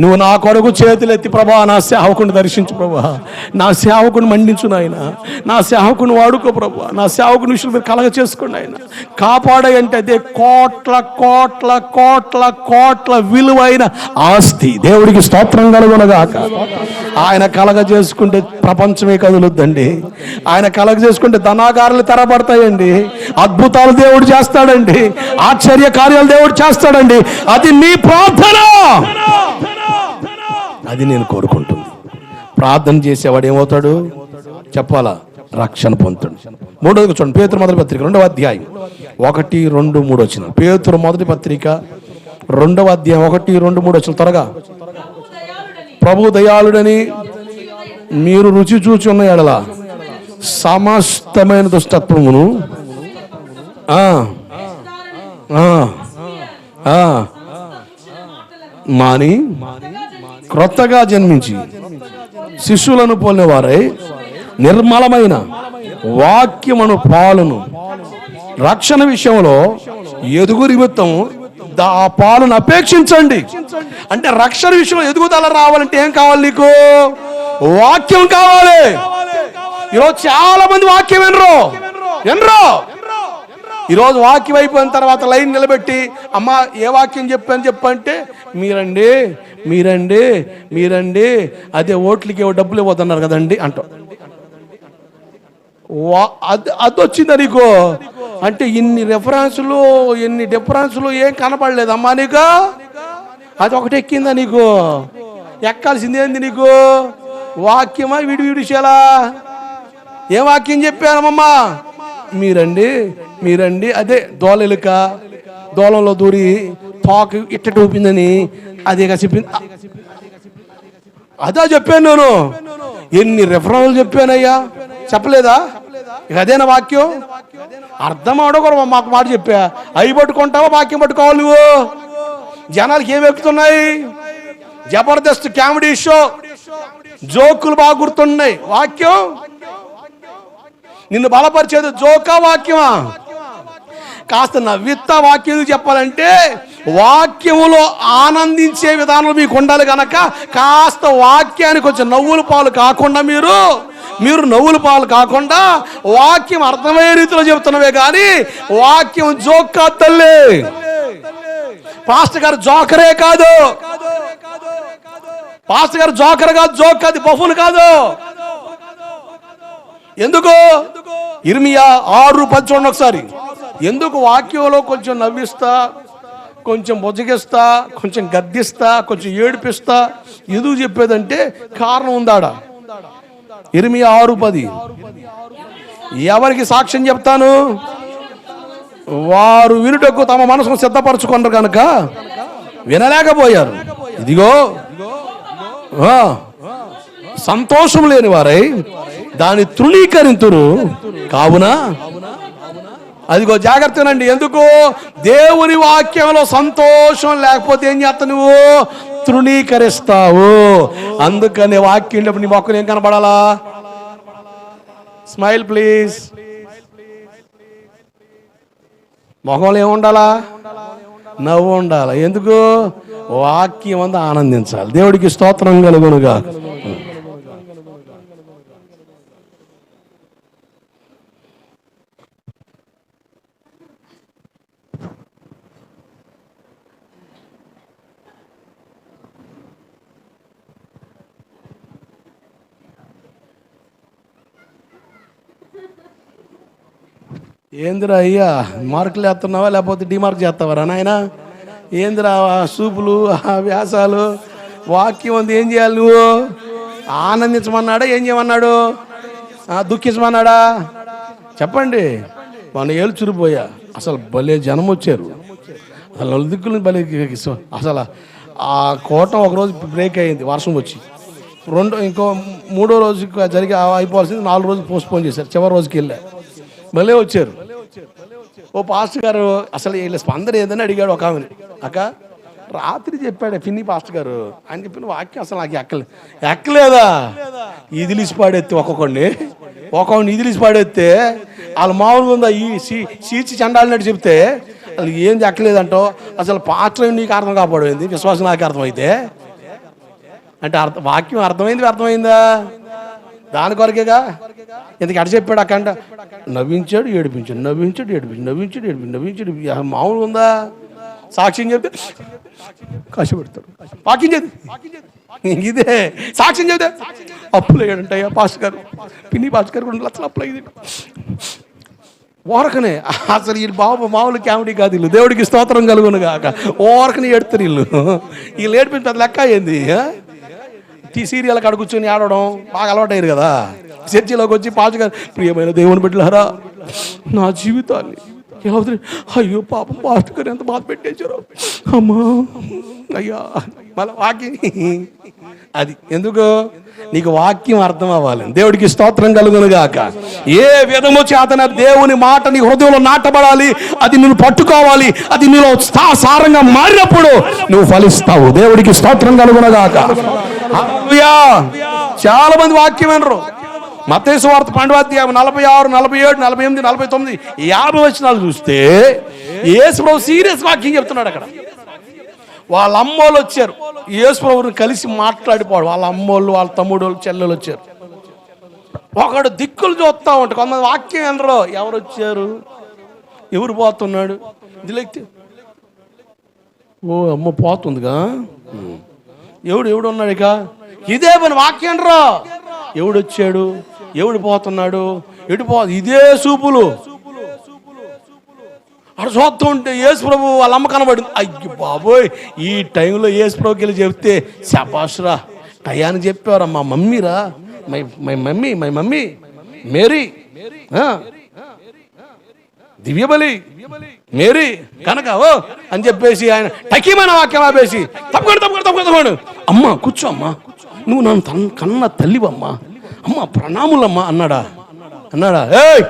నువ్వు నా కొరకు చేతులు ఎత్తి, ప్రభా నా సేవకుని దర్శించు, ప్రభా నా సేవకుని మండించు నాయన, నా సేవకుని వాడుకో ప్రభా, నా సేవకుని విషయం మీరు కలగ చేసుకోండి ఆయన. కాపాడంటే అదే కోట్ల కోట్ల కోట్ల కోట్ల విలువైన ఆస్తి. దేవుడికి స్తోత్రం కలుగునుగాక. ఆయన కలగ చేసుకుంటే ప్రపంచమే కదులుద్దండి. ఆయన కలగ చేసుకుంటే ధనాగారాలు తెరబడతాయండి. అద్భుతాలు దేవుడు చేస్తాడండి. ఆశ్చర్య కార్యాలు దేవుడు చేస్తాడండి. అది నీ ప్రార్థన, అది నేను కోరుకుంటుంది. ప్రార్థన చేసేవాడు ఏమవుతాడు? చెప్పాలా? రక్షణ పొందుతాడు. మూడోది చూడండి, పేతురు మొదటి పత్రిక 2వ అధ్యాయం 1, 2, 3 వచ్చిన. పేతురు మొదటి పత్రిక 2వ అధ్యాయం 1, 2, 3 వచ్చిన. త్వరగా. ప్రభు దయాళుడని మీరు రుచి చూచి ఉన్న ఎడల సమస్తమైన దుష్టత్వమును మాని క్రొత్తగా జన్మించి శిష్యులను పోలిన వారై నిర్మలమైన వాక్యమును పాలును రక్షణ విషయంలో ఎదుగు నిమిత్తం ఆ పాలును అపేక్షించండి. అంటే రక్షణ విషయంలో ఎదుగుదల రావాలంటే ఏం కావాలి? నీకు వాక్యం కావాలి. ఈరోజు చాలా మంది వాక్యం వినరు. ఈరోజు వాక్యం అయిపోయిన తర్వాత లైన్ నిలబెట్టి, అమ్మా ఏ వాక్యం చెప్పంటే మీరండి అదే ఓట్లకి డబ్బులు ఇవ్వద్దన్నారు కదండి అంటాం. అది వచ్చిందా నీకు? అంటే ఇన్ని రెఫరెన్సులు ఎన్ని డిఫరెన్సులు ఏం కనపడలేదమ్మా నీకు? అది ఒకటి ఎక్కిందా నీకు? ఎక్కాల్సింది ఏంది నీకు? వాక్యమా విడివిడిచేలా? ఏ వాక్యం చెప్పానమ్మా? మీరండి అదే దోలెలుక దోలంలో దూరి తోక ఇట్ట ఊపిందని అదేగా చెప్పింది. అదా చెప్పాను నేను. ఎన్ని రెఫరెన్స్లు చెప్పానయ్యా, చెప్పలేదా? ఇక అదేనా వాక్యం? అర్థం అవడం మాకు మాట చెప్పా. అవి పట్టుకుంటావా వాక్యం పట్టుకోవాలి నువ్వు? జనాలకి ఏమి ఎక్కుతున్నాయి? జబర్దస్త్ కామెడీ షో, జోకులు బాగా గుర్తున్నాయి. వాక్యం నిన్ను బలపరిచేది జోకా వాక్యమా? కాస్త నవ్విత్త వాక్యం చెప్పాలంటే వాక్యములో ఆనందించే విధానం మీకు ఉండాలి కనుక కాస్త వాక్యానికి కొంచెం నవ్వుల పాలు కాకుండా మీరు నవ్వుల పాలు కాకుండా వాక్యం అర్థమయ్యే రీతిలో చెబుతున్నవే కానీ వాక్యం జోక్ కాదు తల్లి. పాస్టర్ గారు జోకరే కాదు, పాస్టర్ గారు జోకర్ కాదు, జోక్ కాదు, బఫూన్ కాదు. ఎందుకు? ఇర్మియా 6:10 చూడండి ఒకసారి. ఎందుకు వాక్యంలో కొంచెం నవ్విస్తా, కొంచెం బుజ్జగిస్తా, కొంచెం గద్దిస్తా, కొంచెం ఏడిపిస్తా ఎందుకు చెప్పేదంటే కారణం ఉందాడ. ఇర్మియా 6:10 ఎవరికి సాక్ష్యం చెప్తాను? వారు వినుటకు తమ మనసును సిద్ధపరచుకున్నారు కనుక వినలేకపోయారు. ఇదిగో సంతోషం లేని వారై దాన్ని తృణీకరింతురు కావున. అదిగో జాగ్రత్తనండి. ఎందుకు? దేవుని వాక్యంలో సంతోషం లేకపోతే ఏం చేస్తావు? నువ్వు తృణీకరిస్తావు. అందుకని వాక్యం నీ మొక్కలు ఏం కనబడాలా? Smile please. మొహంలో ఏముండాలా? నవ్వు ఉండాలా? ఎందుకు? వాక్యం అంతా ఆనందించాలి. దేవుడికి స్తోత్రం కలుగునుగా. ఏందిరా అయ్యా, మార్కులు వేస్తున్నావా లేకపోతే డిమార్క్ చేస్తావరా నాయన? ఏందిరా సూపులు వ్యాసాలు? వాక్యం అంతా ఏం చేయాలి? నువ్వు ఆనందించమన్నాడా? ఏం చేయమన్నాడు? దుఃఖించమన్నాడా? చెప్పండి. మన ఏల్చురిపోయా అసలు భలే జనం వచ్చారు. అసలు నలుదిక్కులు భలే. అసలు ఆ కోటం ఒకరోజు బ్రేక్ అయింది వర్షం వచ్చి. ఇంకో 3వ రోజుకి జరిగి అయిపోవాల్సింది 4 రోజులు పోస్ట్పోన్ చేశారు. చివరి రోజుకి వెళ్ళా భలే వచ్చారు. ఓ పాస్టర్ గారు అసలు వీళ్ళ స్పందన ఏదని అడిగాడు ఒక ఆమెని. అక్క రాత్రి చెప్పాడు ఫిన్ని పాస్టర్ గారు అని చెప్పిన వాక్యం అసలు నాకు ఎక్కలేదా? ఇదిలిసి పాడెత్తే ఒక్కొక్కడిని ఇదిలిసి పాడెత్తే వాళ్ళు మామూలుగా ఉందా? ఈ సీచి చండాలినట్టు చెప్తే అసలు ఏం ఎక్కలేదంటో. అసలు పాస్టర్ నీకు అర్థం కాపాడైంది, విశ్వాసం నాకు అర్థమైతే అంటే వాక్యం అర్థమైందా? దాని కొరకేగా. ఎందుకు అడ చెప్పాడు అక్కంట? నవ్వించాడు ఏడిపించాడు, నవ్వించాడు. మామూలు ఉందా? సాక్ష్యం చెప్తే కష్టపెడతాడు. వాక్యం చెప్తే ఇదే సాక్ష్యం చెప్తే అప్పులు అయ్యాడంటయ్యా పాస్టర్ గారు, పిన్ని పాస్టర్ గారు 2 లక్షలు అప్పులు అయ్యింది. ఓరకనే అసలు ఈ బాబు మామూలు కామెడీ కాదు. వీళ్ళు దేవుడికి స్తోత్రం కలుగును కాక ఓరకనే ఏడుతారు వీళ్ళు ఏడిపించి పెద్ద లెక్క అయింది. సీరియల్ కాడ కూర్చొని ఆడడం బాగా అలవాటు అయ్యారు కదా. చర్చిలోకి వచ్చి పాస్టర్ గారు, ప్రియమైన దేవుని బిడ్డలారా, నా జీవితాన్ని ఎవరు, అయ్యో పాపం పాస్టర్ గారు ఎంత బాధ పెట్టేశారో, అమ్మా అయ్యా, మళ్ళీ వాక్యం. అది ఎందుకు? నీకు వాక్యం అర్థం అవ్వాలి. దేవుడికి స్తోత్రం కలుగునుగాక. ఏ విధము చేతన దేవుని మాట నీ హృదయంలో నాటబడాలి, అది నిన్ను పట్టుకోవాలి, అది నీలో సారంగా మారినప్పుడు నువ్వు ఫలిస్తావు. దేవుడికి స్తోత్రం కలుగునుగాక. హల్లెలూయా. చాలా మంది వాక్యం వినరు. మత్తయి సువార్త 12వ అధ్యాయం 46, 47, 48, 49, 50 వచనాలు చూస్తే యేసు ప్రభు సీరియస్ వాక్యం చెప్తున్నాడు. అక్కడ వాళ్ళ అమ్మోళ్ళు వచ్చారు, యేసు ప్రభువుని కలిసి మాట్లాడిపోవడం. వాళ్ళ అమ్మోళ్ళు, వాళ్ళ తమ్ముడు వాళ్ళు, చెల్లెలు వచ్చారు. ఒకడు దిక్కులు చూస్తూ ఉంటాడు. కొంతమంది వాక్యం వినరు. ఎవరు వచ్చారు, ఎవరు పోతున్నాడు, ఇది ఓ అమ్మ పోతుందిగా, ఎవడు ఉన్నాడు, ఇక ఇదే పని వాక్యం రా. ఎవడు వచ్చాడు, ఎవడు పోతున్నాడు, ఎటు ఇదే చూపులు. అక్కడ చూస్తూ ఉంటే యేసు ప్రభు వాళ్ళ అమ్మ కనబడింది. అయ్యో బాబోయ్, ఈ టైంలో యేసు ప్రభుకి వెళ్ళి చెప్తే, శభాష్రా, టయానికి చెప్పారా, మా మమ్మీరా, మై మమ్మీ మేరీ, దివ్యబలి మేరీ కనుక ఓ అని చెప్పేసి ఆయన టకీమైన వాక్యం ఆపేసి, తప్పకుండా అమ్మ కూర్చో, అమ్మా నువ్వు నన్ను కన్న తల్లివమ్మా, అమ్మ ప్రణాములమ్మా అన్నాడా. ఏయ్,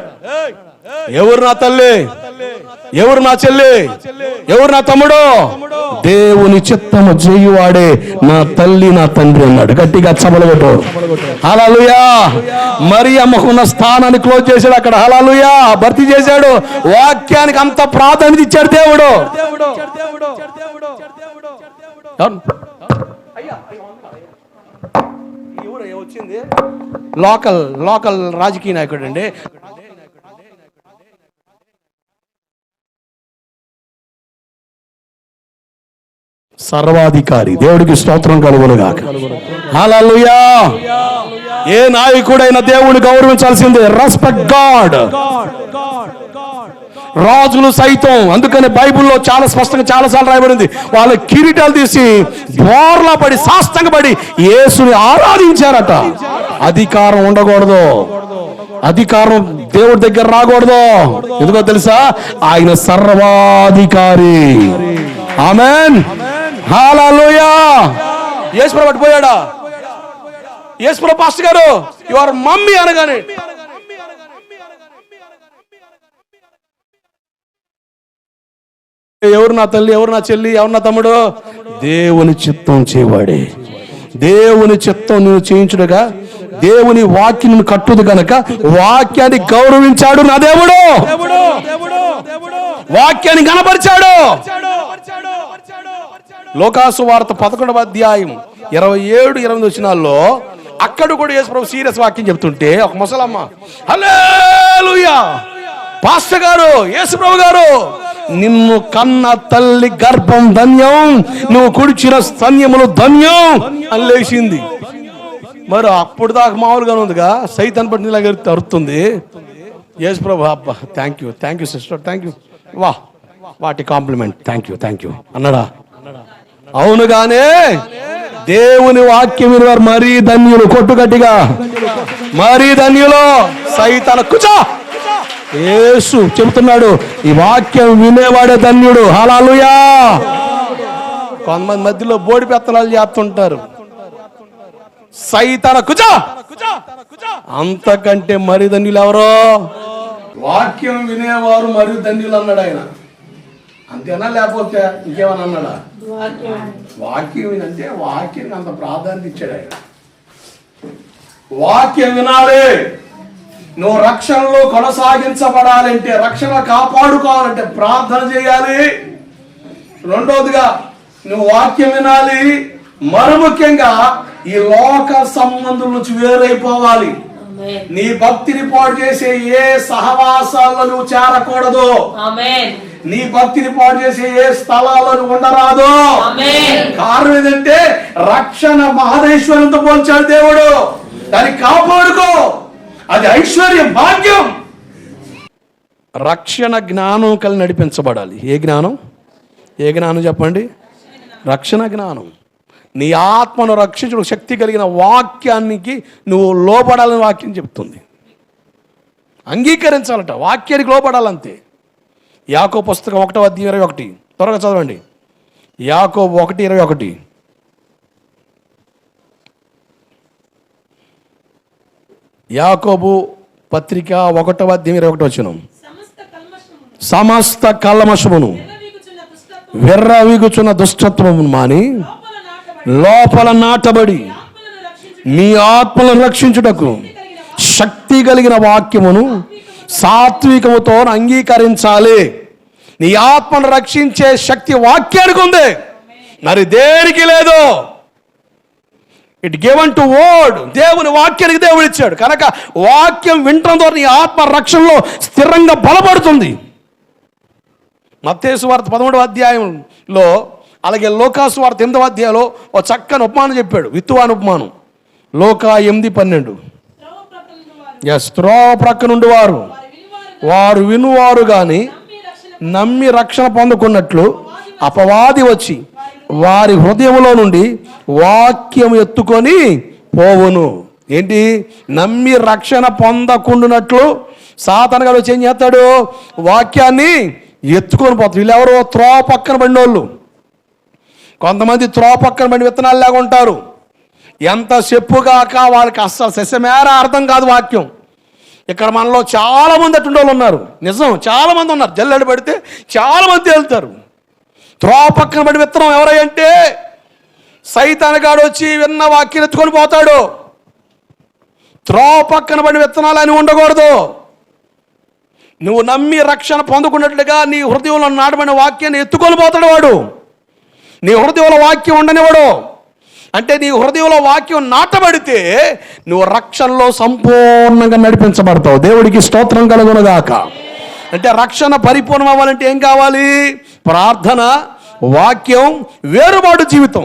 ఎవరు నా తల్లి, ఎవరు నా చెల్లి, ఎవరు నా తమ్ముడు? దేవుని చిత్తము చేయువాడే నా తల్లి, నా తండ్రి అన్నాడు. గట్టిగా చబలగొట్టు. హల్లెలూయా. మరి అమ్మకున్న స్థానాన్ని క్లోజ్ చేశాడు అక్కడ. హల్లెలూయా. భర్తీ చేశాడు. వాక్యానికి అంత ప్రాధాన్యత ఇచ్చాడు దేవుడు. వచ్చింది లోకల్ రాజకీయ నాయకుడు అండి. సర్వాధికారి. దేవుడికి స్తోత్రం కలుగునుగాక. హల్లెలూయా. ఏ నాయకుడైనా దేవుని గౌరవించాల్సిందే. Respect God. రాజులు సైతం, అందుకని బైబిల్లో చాలా స్పష్టంగా చాలాసార్లు రాయబడింది, వాళ్ళ కిరీటాలు తీసి బోర్లా పడి సాష్టంగపడి యేసుని ఆరాధించారట. అధికారం ఉండకూడదు, అధికారం దేవుడి దగ్గర రాకూడదు. ఎందుకో తెలుసా? ఆయన సర్వాధికారి. ఆమేన్. హల్లెలూయా. యేసు ప్రభు పోయాడా? యేసు ప్రభు పాస్టర్ గారు యువర్ మమ్మీ అనగానే ఎవరు నా తల్లి, ఎవరు నా చెల్లి, ఎవరు నా తమ్ముడు? దేవుని చిత్తం చేయవాడే. దేవుని చిత్తం నువ్వు చేయించుడుగా దేవుని వాక్యం కట్టుదు కనుక వాక్యాన్ని గౌరవించాడు నా దేవుడు. వాక్యాన్ని కనపరిచాడు. లోకాసు వార్త 11వ అధ్యాయం 27, 28 వచనాల్లో అక్కడ కూడా యేసు ప్రభు సీరియస్ వాక్యం చెప్తుంటే ఒక ముసలమ్మ, హల్లెలూయా పాస్టర్ గారు, యేసు ప్రభు గారు, నిన్ను కన్న తల్లి గర్భం ధన్యం, నువ్వు కుడిచిన స్తన్యములు ధన్యం అని లేచింది. మరి అప్పుడు దాకా మామూలుగానే ఉందిగా, సైతాన్ పట్టిన ఇలాగ అరుతుంది. యేసు ప్రభు అబ్బా thank you sister, thank you, వాటి కాంప్లిమెంట్, థ్యాంక్ యూ అన్నాడా? అవునుగానే దేవుని వాక్యం వినేవారు మరీ ధన్యులు. కొట్టుగట్టిగా మరీ ధన్యులు. సైతాన్ కూర్చో. యేసు చెబుతున్నాడు, ఈ వాక్యం వినేవాడే ధన్యుడు. హల్లెలూయా. కొంతమంది మధ్యలో బోడి పెత్తనాలు చేస్తుంటారు. సైతాన్ కూర్చో. అంతకంటే మరి ధన్యులు ఎవరో? వాక్యం వినేవారు మరి ధన్యులు అన్నాడు ఆయన. అంతేనా లేకపోతే ఇంకేమన్నా అన్నాడా? వాక్యం వినంటే వాక్యానికి అంత ప్రాధాన్యత ఇచ్చాడు ఆయన. వాక్యం వినాలి. నువ్వు రక్షణలో కొనసాగించబడాలంటే, రక్షణ కాపాడుకోవాలంటే ప్రార్థన చేయాలి. రెండోదిగా నువ్వు వాక్యం వినాలి. మరి ముఖ్యంగా ఈ లోక సంబంధుల నుంచి వేరైపోవాలి. నీ భక్తిని పాడు చేసే ఏ సహవాసాల్లో నువ్వు చేరకూడదు. నీ భక్తిని పాడు చేసే ఏ స్థలాల్లో నువ్వు ఉండరాదు. కారణం ఏంటంటే రక్షణ మహదేశ్వరంతో పోల్చాడు దేవుడు. దాన్ని కాపాడుకో, అది ఐశ్వర్యం, భాగ్యం. రక్షణ జ్ఞానం కలిగి నడిపించబడాలి. ఏ జ్ఞానం చెప్పండి? రక్షణ జ్ఞానం. నీ ఆత్మను రక్షించడం శక్తి కలిగిన వాక్యానికి నువ్వు లోబడాలని వాక్యం చెప్తుంది. అంగీకరించాలట, వాక్యానికి లోబడాలంతే. యాకోబు పుస్తకం 1:21 త్వరగా చదవండి. యాకోబు 1:21. యాకోబు పత్రిక 1:21. సమస్త కల్మషమును విర్రవీగుచున్న దుష్టత్వమును మాని లోపల నాటబడి మీ ఆత్మలను రక్షించుటకు శక్తి కలిగిన వాక్యమును సాత్వికముతో అంగీకరించాలి. నీ ఆత్మను రక్షించే శక్తి వాక్యానికి ఉంది, మరి దేనికి లేదు. It given to word. దేవుని వాక్యానికి దేవుడు ఇచ్చాడు కనుక వాక్యం వినటం ద్వారా నీ ఆత్మ రక్షణలో స్థిరంగా బలపడుతుంది. మత్తయి సువార్త 13వ అధ్యాయంలో, అలాగే లోకాసు వార్త 8వ అధ్యాయంలో ఒక చక్కని ఉపమానం చెప్పాడు, విత్తువాని ఉపమానం. లోకా 8:12. త్రోవ ప్రక్క నుండి వారు వినువారు కానీ నమ్మి రక్షణ పొందుకున్నట్లు అపవాది వచ్చి వారి హృదయంలో నుండి వాక్యం ఎత్తుకొని పోవును. ఏంటి? నమ్మి రక్షణ పొందకుండానట్లు సాతాను గారు వచ్చి ఏం చేస్తాడు? వాక్యాన్ని ఎత్తుకొని పోతాడు. వీళ్ళెవరో త్రోవ పక్కన పడినోళ్ళు. కొంతమంది త్రోవ పక్కన పడిన విత్తనాలు లాగా ఉంటారు. ఎంత చెప్పుగాక వాళ్ళకి అస్సలు సస్యమేర అర్థం కాదు వాక్యం. ఇక్కడ మనలో చాలామంది అటువంటి వాళ్ళు ఉన్నారు. నిజం, చాలామంది ఉన్నారు. జల్లెడ పడితే చాలామంది వెళ్తారు. త్రోవ పక్కన పడి విత్తనం ఎవరంటే సైతాను గాడు వచ్చి విన్న వాక్యం ఎత్తుకొని పోతాడు. త్రోవ పక్కన పడి విత్తనాలు అని ఉండకూడదు. నువ్వు నమ్మి రక్షణ పొందుకున్నట్లుగా నీ హృదయంలో నాటబడిన వాక్యాన్ని ఎత్తుకొని పోతాడు వాడు. నీ హృదయంలో వాక్యం ఉండనివాడు. అంటే నీ హృదయంలో వాక్యం నాటబడితే నువ్వు రక్షణలో సంపూర్ణంగా నడిపించబడతావు. దేవుడికి స్తోత్రం కలుగునుగాక. అంటే రక్షణ పరిపూర్ణం అవ్వాలంటే ఏం కావాలి? ప్రార్థన, వాక్యం, వేరుబాటు జీవితం.